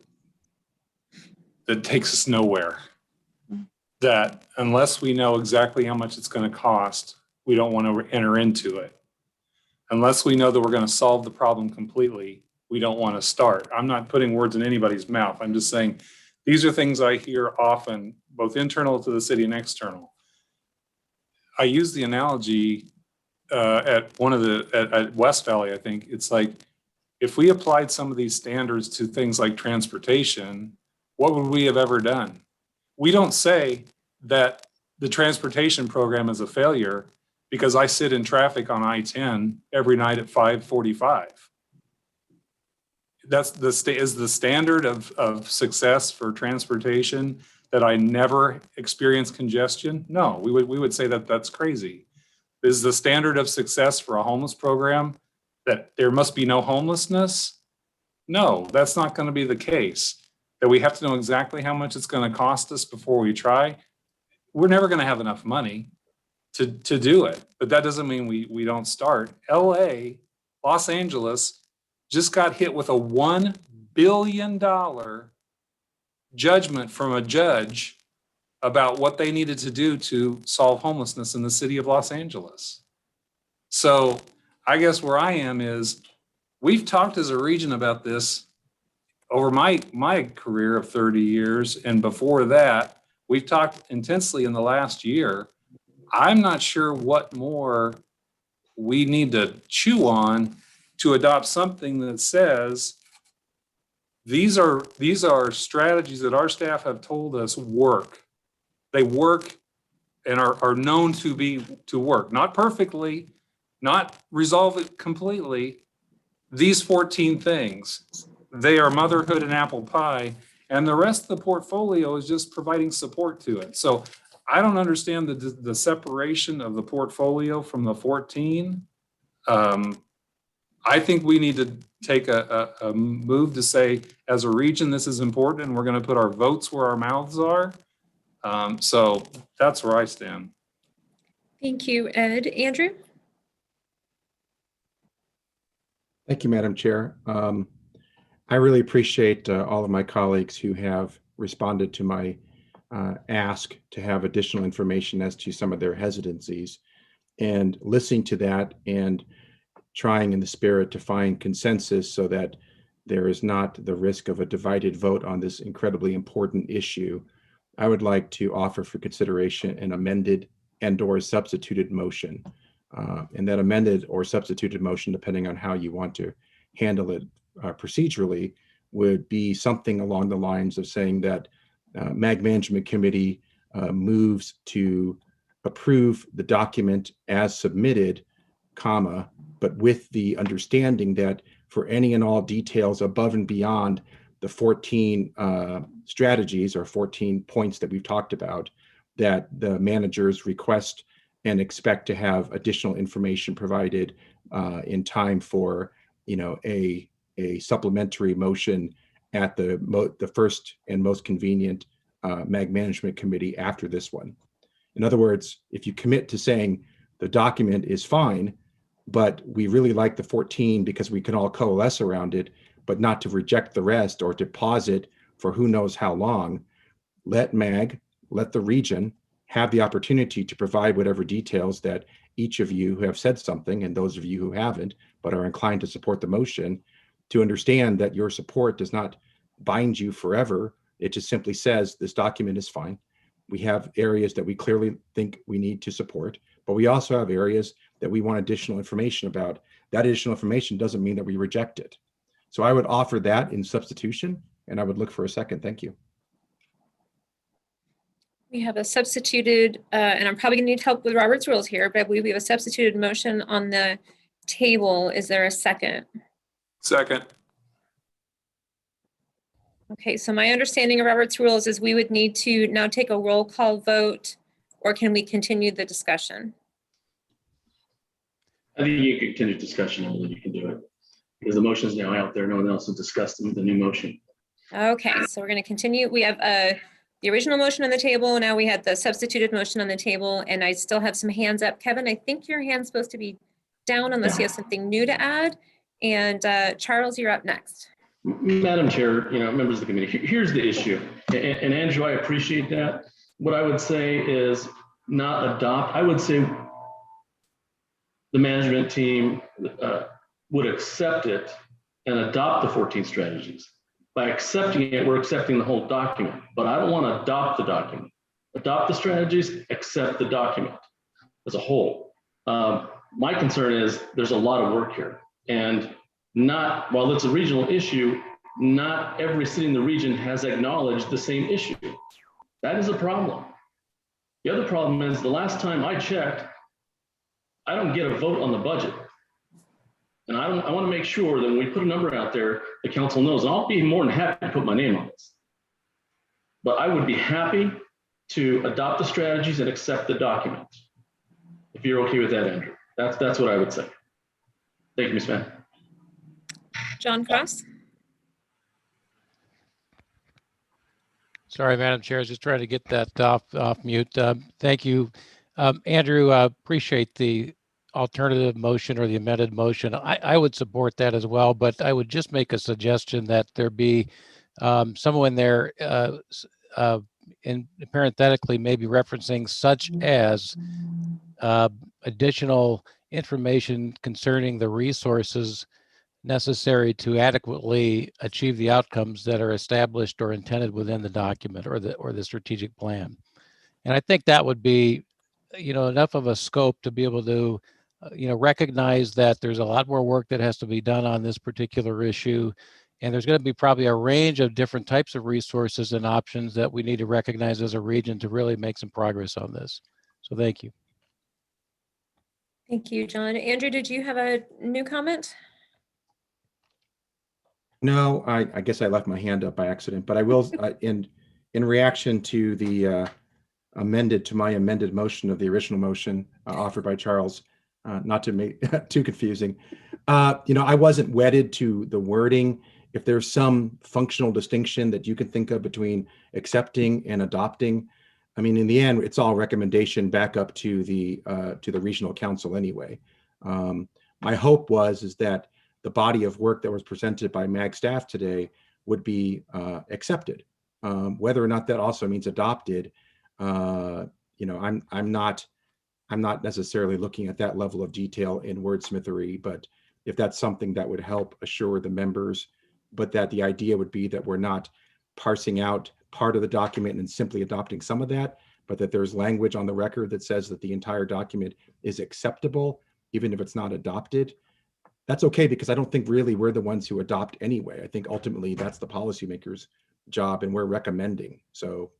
takes us nowhere. That unless we know exactly how much it's going to cost, we don't want to enter into it. Unless we know that we're going to solve the problem completely, we don't want to start. I'm not putting words in anybody's mouth. I'm just saying these are things I hear often, both internal to the city and external. I use the analogy at West Valley, I think. It's like, if we applied some of these standards to things like transportation, what would we have ever done? We don't say that the transportation program is a failure because I sit in traffic on I-10 every night at 5:45. Is the standard of success for transportation that I never experience congestion? No, we would say that that's crazy. Is the standard of success for a homeless program that there must be no homelessness? No, that's not going to be the case. That we have to know exactly how much it's going to cost us before we try. We're never going to have enough money to do it, but that doesn't mean we don't start. LA, Los Angeles, just got hit with a $1 billion judgment from a judge about what they needed to do to solve homelessness in the city of Los Angeles. So I guess where I am is, we've talked as a region about this over my career of 30 years, and before that, we've talked intensely in the last year. I'm not sure what more we need to chew on to adopt something that says these are strategies that our staff have told us work. They work and are known to work, not perfectly, not resolve it completely. These 14 things, they are motherhood and apple pie, and the rest of the portfolio is just providing support to it. So I don't understand the separation of the portfolio from the 14. I think we need to take a move to say, as a region, this is important, and we're going to put our votes where our mouths are. So that's where I stand. Thank you, Ed. Andrew? Thank you, Madam Chair. I really appreciate all of my colleagues who have responded to my ask to have additional information as to some of their hesitancies, and listening to that and trying in the spirit to find consensus so that there is not the risk of a divided vote on this incredibly important issue. I would like to offer for consideration an amended and/or substituted motion. And that amended or substituted motion, depending on how you want to handle it procedurally, would be something along the lines of saying that MAG Management Committee moves to approve the document as submitted, comma, but with the understanding that for any and all details above and beyond the 14 strategies or 14 points that we've talked about, that the managers request and expect to have additional information provided in time for, a supplementary motion at the first and most convenient MAG Management Committee after this one. In other words, if you commit to saying the document is fine, but we really like the 14 because we can all coalesce around it, but not to reject the rest or to pause it for who knows how long, let the region have the opportunity to provide whatever details that each of you who have said something, and those of you who haven't, but are inclined to support the motion, to understand that your support does not bind you forever. It just simply says this document is fine. We have areas that we clearly think we need to support, but we also have areas that we want additional information about, that additional information doesn't mean that we reject it. So I would offer that in substitution, and I would look for a second. Thank you. We have a substituted, and I'm probably gonna need help with Robert's rules here, but we have a substituted motion on the table. Is there a second? Second. Okay, so my understanding of Robert's rules is we would need to now take a roll call vote, or can we continue the discussion? I think you can continue discussion, and then you can do it. Because the motion is now out there. No one else has discussed the new motion. Okay, so we're gonna continue. We have the original motion on the table. Now we have the substituted motion on the table, and I still have some hands up. Kevin, I think your hand's supposed to be down unless you have something new to add. And Charles, you're up next. Madam Chair, members of the committee, here's the issue. And Andrew, I appreciate that. What I would say is not adopt. I would say the management team would accept it and adopt the 14 strategies. By accepting it, we're accepting the whole document, but I don't want to adopt the document. Adopt the strategies, accept the document as a whole. My concern is there's a lot of work here, and while it's a regional issue, not every city in the region has acknowledged the same issue. That is a problem. The other problem is the last time I checked, I don't get a vote on the budget. And I want to make sure that when we put a number out there, the council knows, and I'll be more than happy to put my name on this. But I would be happy to adopt the strategies and accept the document. If you're okay with that, Andrew. That's what I would say. Thank you, Ms. Mann. John Cross. Sorry, Madam Chair, I was just trying to get that off mute. Thank you. Andrew, appreciate the alternative motion or the amended motion. I would support that as well, but I would just make a suggestion that there be someone there in parenthetically maybe referencing such as additional information concerning the resources necessary to adequately achieve the outcomes that are established or intended within the document or the strategic plan. And I think that would be, enough of a scope to be able to, recognize that there's a lot more work that has to be done on this particular issue. And there's going to be probably a range of different types of resources and options that we need to recognize as a region to really make some progress on this. So thank you. Thank you, John. Andrew, did you have a new comment? No, I guess I left my hand up by accident, but I will, in reaction to the my amended motion of the original motion offered by Charles, not to make too confusing. I wasn't wedded to the wording. If there's some functional distinction that you can think of between accepting and adopting, I mean, in the end, it's all recommendation back up to the regional council anyway. My hope is that the body of work that was presented by MAG staff today would be accepted. Whether or not that also means adopted, I'm not necessarily looking at that level of detail in wordsmithery, but if that's something that would help assure the members, but that the idea would be that we're not parsing out part of the document and simply adopting some of that, but that there's language on the record that says that the entire document is acceptable, even if it's not adopted. That's okay, because I don't think really we're the ones who adopt anyway. I think ultimately that's the policymaker's job, and we're recommending. So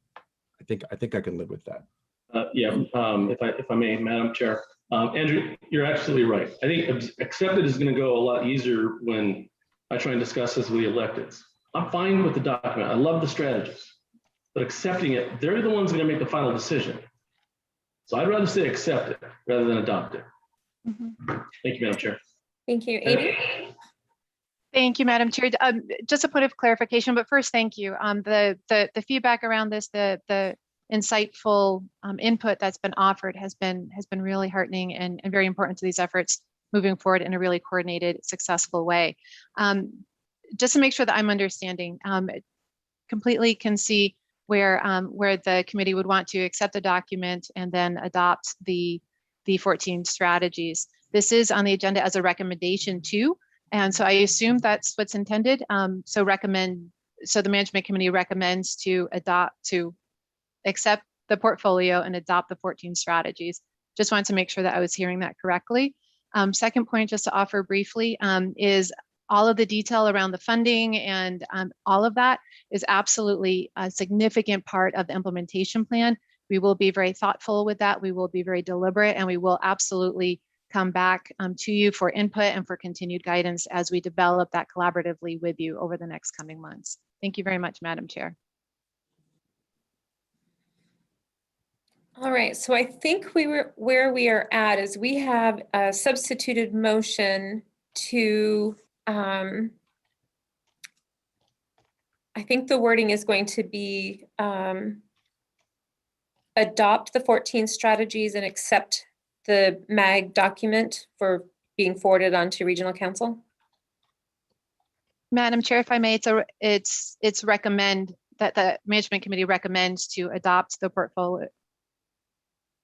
I think I can live with that. If I may, Madam Chair, Andrew, you're absolutely right. I think accepted is going to go a lot easier when I try and discuss this with the electeds. I'm fine with the document. I love the strategies, but accepting it, they're the ones going to make the final decision. So I'd rather say accept it rather than adopt it. Mm-hmm. Thank you, Madam Chair. Thank you, Amy. Thank you, Madam Chair. Just a point of clarification, but first, thank you. The feedback around this, the insightful input that's been offered has been really heartening and very important to these efforts moving forward in a really coordinated, successful way. Just to make sure that I'm understanding, completely can see where the committee would want to accept the document and then adopt the 14 strategies. This is on the agenda as a recommendation too. And so I assume that's what's intended. So the management committee recommends to accept the portfolio and adopt the 14 strategies. Just wanted to make sure that I was hearing that correctly. Second point, just to offer briefly, is all of the detail around the funding and all of that is absolutely a significant part of the implementation plan. We will be very thoughtful with that. We will be very deliberate, and we will absolutely come back to you for input and for continued guidance as we develop that collaboratively with you over the next coming months. Thank you very much, Madam Chair. All right, so I think where we are at is we have a substituted motion to, I think the wording is going to be adopt the 14 strategies and accept the MAG document for being forwarded on to Regional Council. Madam Chair, if I may, it's recommend that the Management Committee recommends to adopt the portfolio.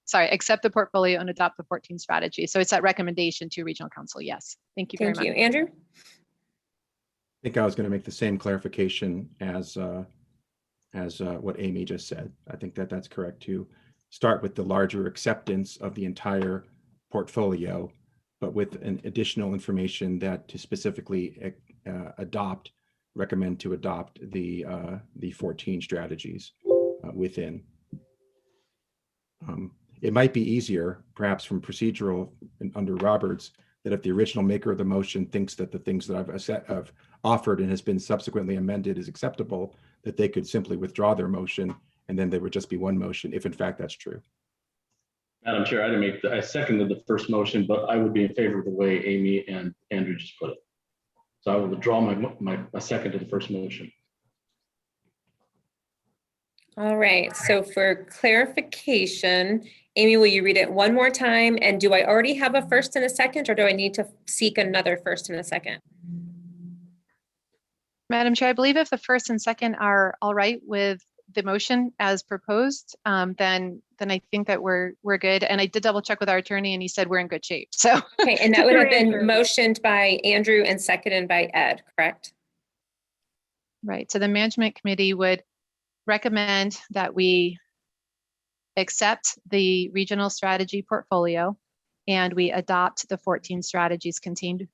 Sorry, accept the portfolio and adopt the 14 strategies. So it's that recommendation to Regional Council. Yes. Thank you very much. Thank you. Andrew? I think I was going to make the same clarification as what Amy just said. I think that that's correct to start with the larger acceptance of the entire portfolio, but with an additional information that to specifically recommend to adopt the 14 strategies within. It might be easier, perhaps from procedural and under Roberts, that if the original maker of the motion thinks that the things that I've offered and has been subsequently amended is acceptable, that they could simply withdraw their motion and then there would just be one motion, if in fact that's true. Madam Chair, I seconded the first motion, but I would be in favor of the way Amy and Andrew just put it. So I will withdraw my second to the first motion. All right, so for clarification, Amy, will you read it one more time? And do I already have a first and a second, or do I need to seek another first and a second? Madam Chair, I believe if the first and second are all right with the motion as proposed, then I think that we're good. And I did double check with our attorney and he said we're in good shape. So okay, and that would have been motioned by Andrew and seconded by Ed, correct? Right, so the Management Committee would recommend that we accept the regional strategy portfolio and we adopt the 14 strategies contained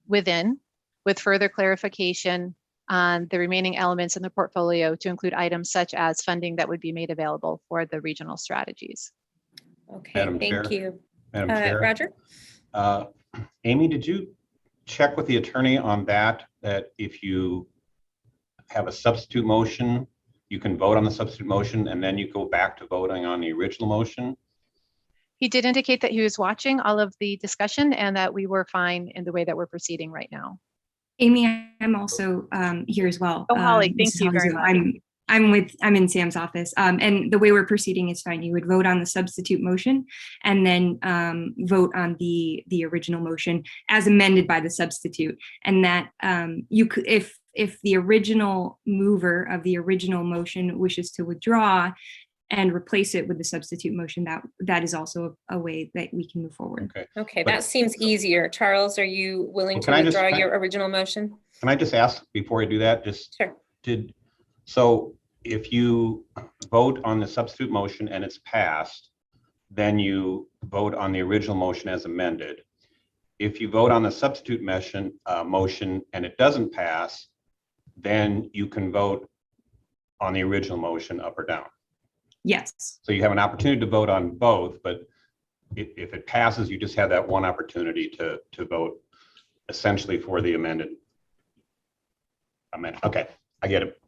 within, with further clarification on the remaining elements in the portfolio to include items such as funding that would be made available for the regional strategies. Okay, Madam thank Chair. you. Madam Chair. Roger? Amy, did you check with the attorney on that if you have a substitute motion, you can vote on the substitute motion and then you go back to voting on the original motion? He did indicate that he was watching all of the discussion and that we were fine in the way that we're proceeding right now. Amy, I'm also here as well. Oh, Holly, thank you very much. I'm in Sam's office, and the way we're proceeding is fine. You would vote on the substitute motion, and then vote on the original motion as amended by the substitute. And that you could, if the original mover of the original motion wishes to withdraw and replace it with the substitute motion, that is also a way that we can move forward. Okay, that seems easier. Charles, are you willing to withdraw your original motion? Can I just ask before I do that, Sure. So if you vote on the substitute motion and it's passed, then you vote on the original motion as amended. If you vote on the substitute motion and it doesn't pass, then you can vote on the original motion up or down. Yes. So you have an opportunity to vote on both, but if it passes, you just have that one opportunity to vote essentially for the amended. Okay, I get it.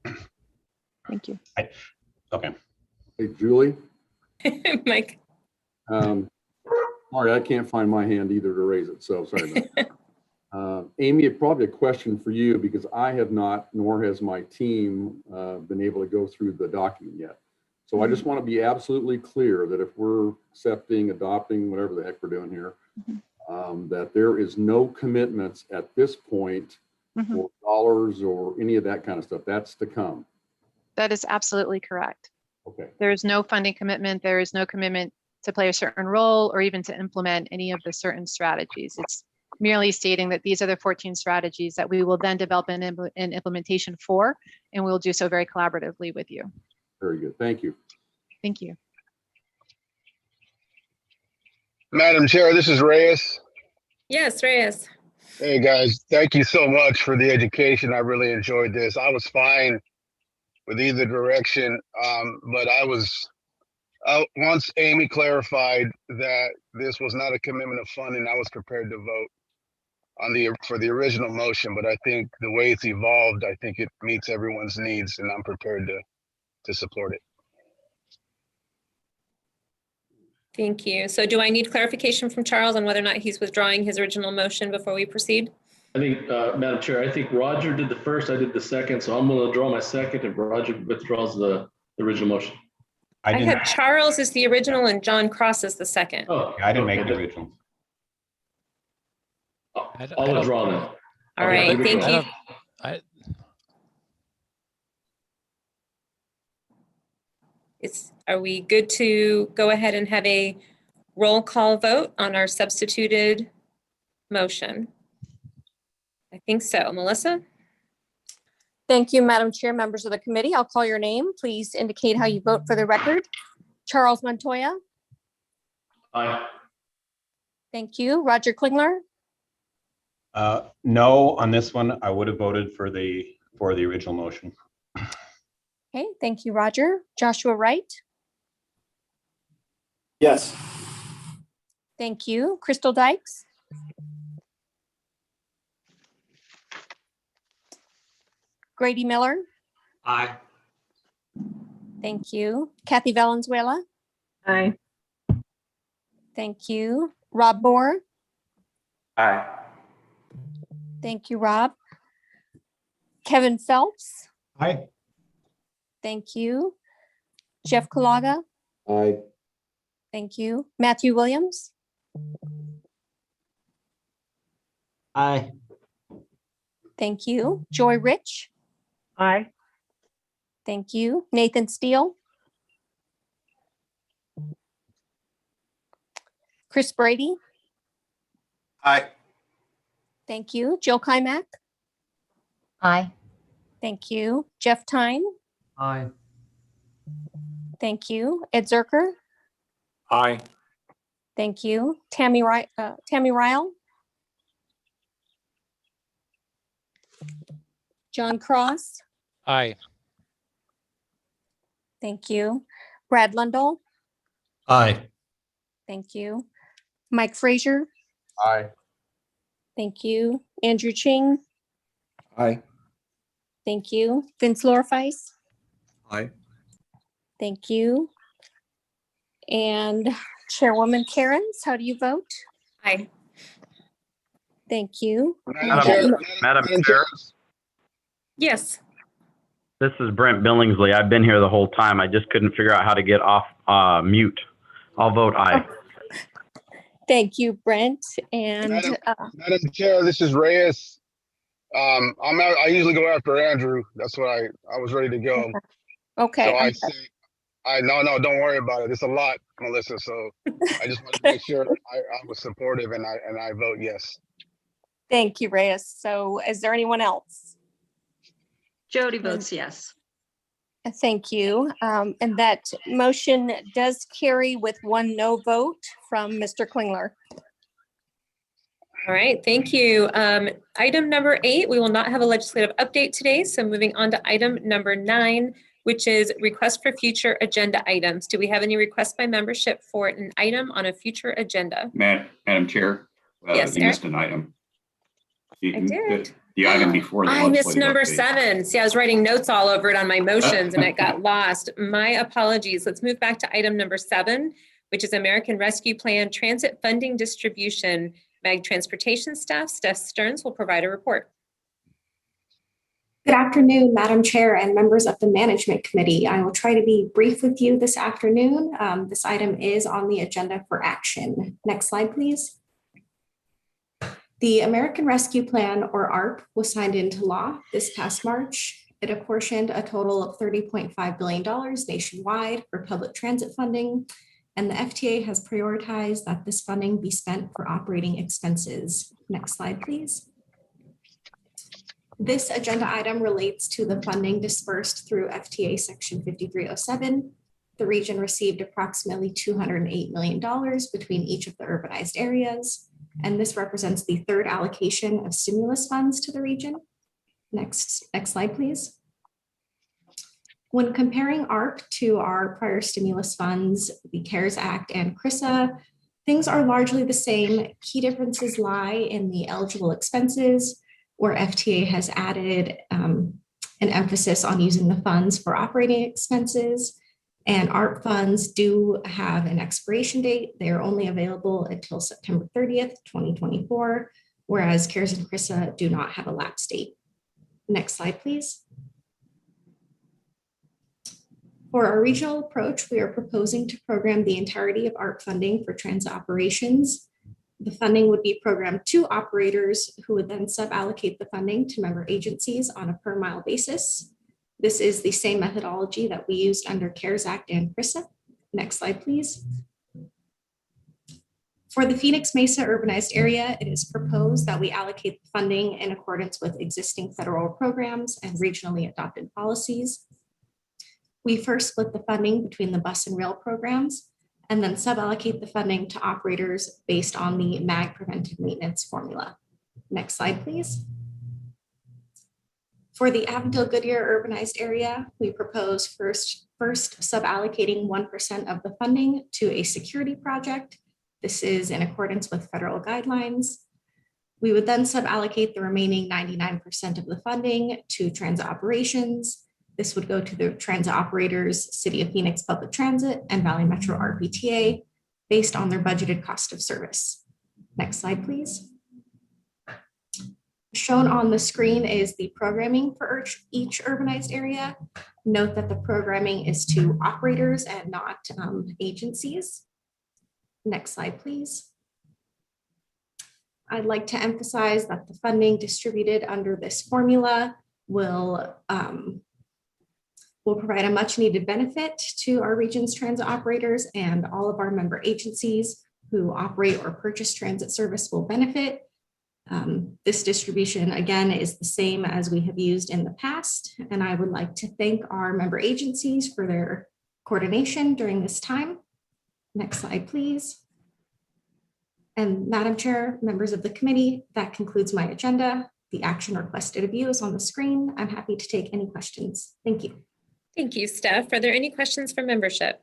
Thank you. Okay. Hey, Julie. Mike. Sorry, I can't find my hand either to raise it, so sorry about that. Amy, probably a question for you because I have not, nor has my team, been able to go through the document yet. So I just want to be absolutely clear that if we're accepting, adopting, whatever the heck we're doing here, that there is no commitments at this point for dollars or any of that kind of stuff. That's to come. That is absolutely correct. Okay. There is no funding commitment. There is no commitment to play a certain role or even to implement any of the certain strategies. It's merely stating that these are the 14 strategies that we will then develop an implementation for, and we'll do so very collaboratively with you. Very good. Thank you. Thank you. Madam Chair, this is Reyes. Yes, Reyes. Hey guys, thank you so much for the education. I really enjoyed this. I was fine with either direction, but once Amy clarified that this was not a commitment of funding, I was prepared to vote for the original motion. But I think the way it's evolved, I think it meets everyone's needs, and I'm prepared to support it. Thank you. So do I need clarification from Charles on whether or not he's withdrawing his original motion before we proceed? I think, Madam Chair, I think Roger did the first, I did the second, so I'm going to withdraw my second if Roger withdraws the original motion. I have Charles is the original and John Cross is the second. Oh, I didn't make the original. I'll withdraw then. All right, thank you. Are we good to go ahead and have a roll call vote on our substituted motion? I think so. Melissa? Thank you, Madam Chair, members of the committee. I'll call your name. Please indicate how you vote for the record. Charles Montoya. Aye. Thank you. Roger Klingler. No, on this one, I would have voted for the original motion. Okay, thank you, Roger. Joshua Wright. Yes. Thank you. Crystal Dykes. Grady Miller. Aye. Thank you. Kathy Valenzuela. Aye. Thank you. Rob Moore. Aye. Thank you, Rob. Kevin Phelps. Aye. Thank you. Jeff Kalaga. Aye. Thank you. Matthew Williams. Aye. Thank you. Joy Rich. Aye. Thank you. Nathan Steele. Chris Brady. Aye. Thank you. Jill Kymack. Aye. Thank you. Jeff Tyne. Aye. Thank you. Ed Zerker. Aye. Thank you. Tammy Ryle. John Cross. Aye. Thank you. Brad Lundell. Aye. Thank you. Mike Frazier. Aye. Thank you. Andrew Ching. Aye. Thank you. Vince Lorfeis. Aye. Thank you. And Chairwoman Karens, how do you vote? Aye. Thank you. Madam Chair, Yes. this is Brent Billingsley. I've been here the whole time. I just couldn't figure out how to get off mute. I'll vote aye. Thank you, Brent. And Madam Chair, this is Reyes. I usually go after Andrew. That's what I was ready to go. okay. So no, don't worry about it. It's a lot, Melissa. So I just wanted to make sure I was supportive and I vote yes. Thank you, Reyes. So is there anyone else? Jody votes yes. Thank you. And that motion does carry with one no vote from Mr. Klingler. All right, thank you. Item number 8, we will not have a legislative update today. So moving on to item number 9, which is request for future agenda items. Do we have any requests by membership for an item on a future agenda? Madam Chair, Yes, you Eric? missed an item. I did. The item before the I missed legislative number update. 7. See, I was writing notes all over it on my motions and it got lost. My apologies. Let's move back to item number 7, which is American Rescue Plan Transit Funding Distribution. MAG Transportation staff, Steph Stearns, will provide a report. Good afternoon, Madam Chair and members of the Management Committee. I will try to be brief with you this afternoon. This item is on the agenda for action. Next slide, please. The American Rescue Plan, or ARP, was signed into law this past March. It apportioned a total of $30.5 billion nationwide for public transit funding, and the FTA has prioritized that this funding be spent for operating expenses. Next slide, please. This agenda item relates to the funding dispersed through FTA Section 5307. the region received approximately $208 million between each of the urbanized areas, and this represents the third allocation of stimulus funds to the region. Next slide, please. When comparing ARP to our prior stimulus funds, the CARES Act and CRISA, things are largely the same. Key differences lie in the eligible expenses, where FTA has added an emphasis on using the funds for operating expenses, and ARP funds do have an expiration date. They are only available until September 30th, 2024, whereas CARES and CRISA do not have a lapse date. Next slide, please. For our regional approach, we are proposing to program the entirety of ARP funding for transit operations. The funding would be programmed to operators who would then sub-allocate the funding to member agencies on a per mile basis. This is the same methodology that we used under CARES Act and CRISA. Next slide, please. For the Phoenix Mesa urbanized area, it is proposed that we allocate the funding in accordance with existing federal programs and regionally adopted policies. We first split the funding between the bus and rail programs, and then sub-allocate the funding to operators based on the MAG preventive maintenance formula. Next slide, please. For the Avondale-Goodyear urbanized area, we propose first sub-allocating 1% of the funding to a security project. This is in accordance with federal guidelines. We would then sub-allocate the remaining 99% of the funding to transit operations. This would go to the transit operators, City of Phoenix Public Transit and Valley Metro RPTA based on their budgeted cost of service. Next slide, please. Shown on the screen is the programming for each urbanized area. Note that the programming is to operators and not agencies. Next slide, please. I'd like to emphasize that the funding distributed under this formula will provide a much needed benefit to our region's transit operators, and all of our member agencies who operate or purchase transit service will benefit. This distribution, again, is the same as we have used in the past, and I would like to thank our member agencies for their coordination during this time. Next slide, please. And Madam Chair, members of the committee, that concludes my agenda. The action requested of you is on the screen. I'm happy to take any questions. Thank you. Thank you, Steph. Are there any questions from membership?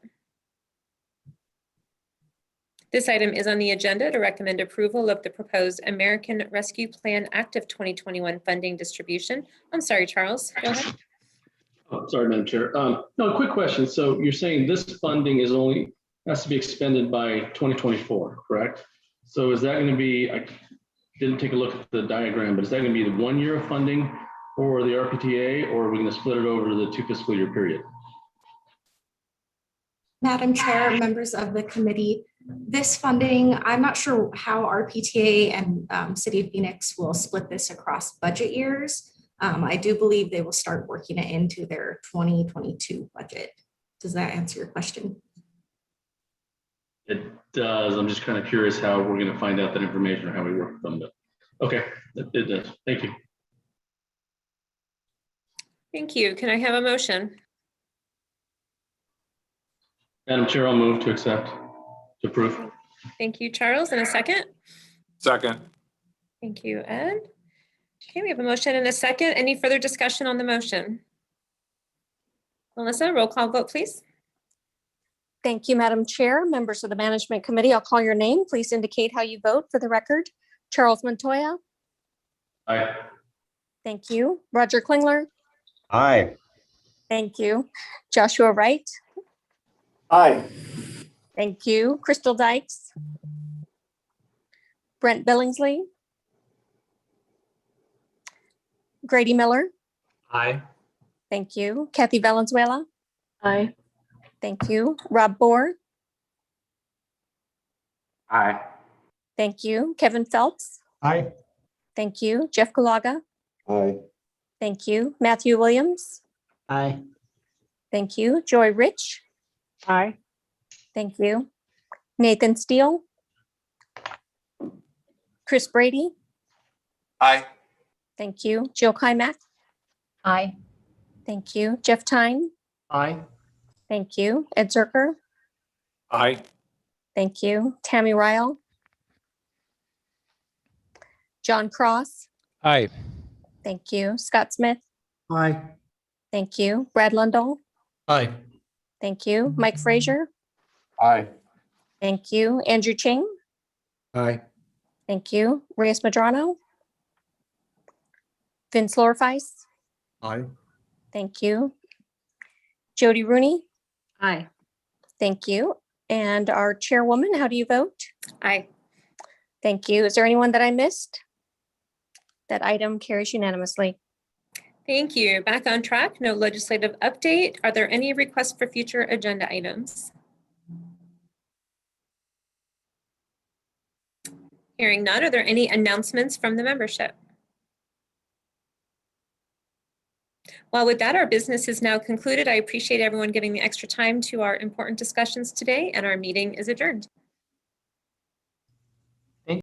This item is on the agenda to recommend approval of the proposed American Rescue Plan Act of 2021 funding distribution. I'm sorry, Charles, go ahead. Oh, sorry, Madam Chair. No, a quick question. So you're saying this funding has to be expended by 2024, correct? So is that going to be, I didn't take a look at the diagram, but is that going to be the 1 year of funding for the RPTA, or are we going to split it over the 2 fiscal year period? Madam Chair, members of the committee, this funding, I'm not sure how RPTA and City of Phoenix will split this across budget years. I do believe they will start working it into their 2022 budget. Does that answer your question? It does. I'm just kind of curious how we're going to find out that information or how we work with them. But okay, it does. Thank you. Thank you. Can I have a motion? Madam Chair, I'll move to accept, to approve. Thank you, Charles. And a second? Second. Thank you, Ed. Okay, we have a motion and a second. Any further discussion on the motion? Melissa, roll call vote, please. Thank you, Madam Chair. Members of the Management Committee, I'll call your name. Please indicate how you vote for the record. Charles Montoya. Aye. Thank you. Roger Klingler. Aye. Thank you. Joshua Wright. Aye. Thank you. Crystal Dykes. Brent Billingsley. Grady Miller. Aye. Thank you. Kathy Valenzuela. Aye. Thank you. Rob Bohr. Aye. Thank you. Kevin Phelps. Aye. Thank you. Jeff Galaga. Aye. Thank you. Matthew Williams. Aye. Thank you. Joy Rich. Aye. Thank you. Nathan Steele. Chris Brady. Aye. Thank you. Jill Kymack. Aye. Thank you. Jeff Tyne. Aye. Thank you. Ed Zerker. Aye. Thank you. Tammy Ryle. John Cross. Aye. Thank you. Scott Smith. Aye. Thank you. Brad Lundell. Aye. Thank you. Mike Frazier. Aye. Thank you. Andrew Ching. Aye. Thank you. Reyes Madrano. Vince Lorfeis. Aye. Thank you. Jody Rooney. Aye. Thank you. And our chairwoman, how do you vote? Aye. Thank you. Is there anyone that I missed? That item carries unanimously. Thank you. Back on track. No legislative update. Are there any requests for future agenda items? Hearing none, are there any announcements from the membership? Well, with that, our business is now concluded. I appreciate everyone giving the extra time to our important discussions today, and our meeting is adjourned.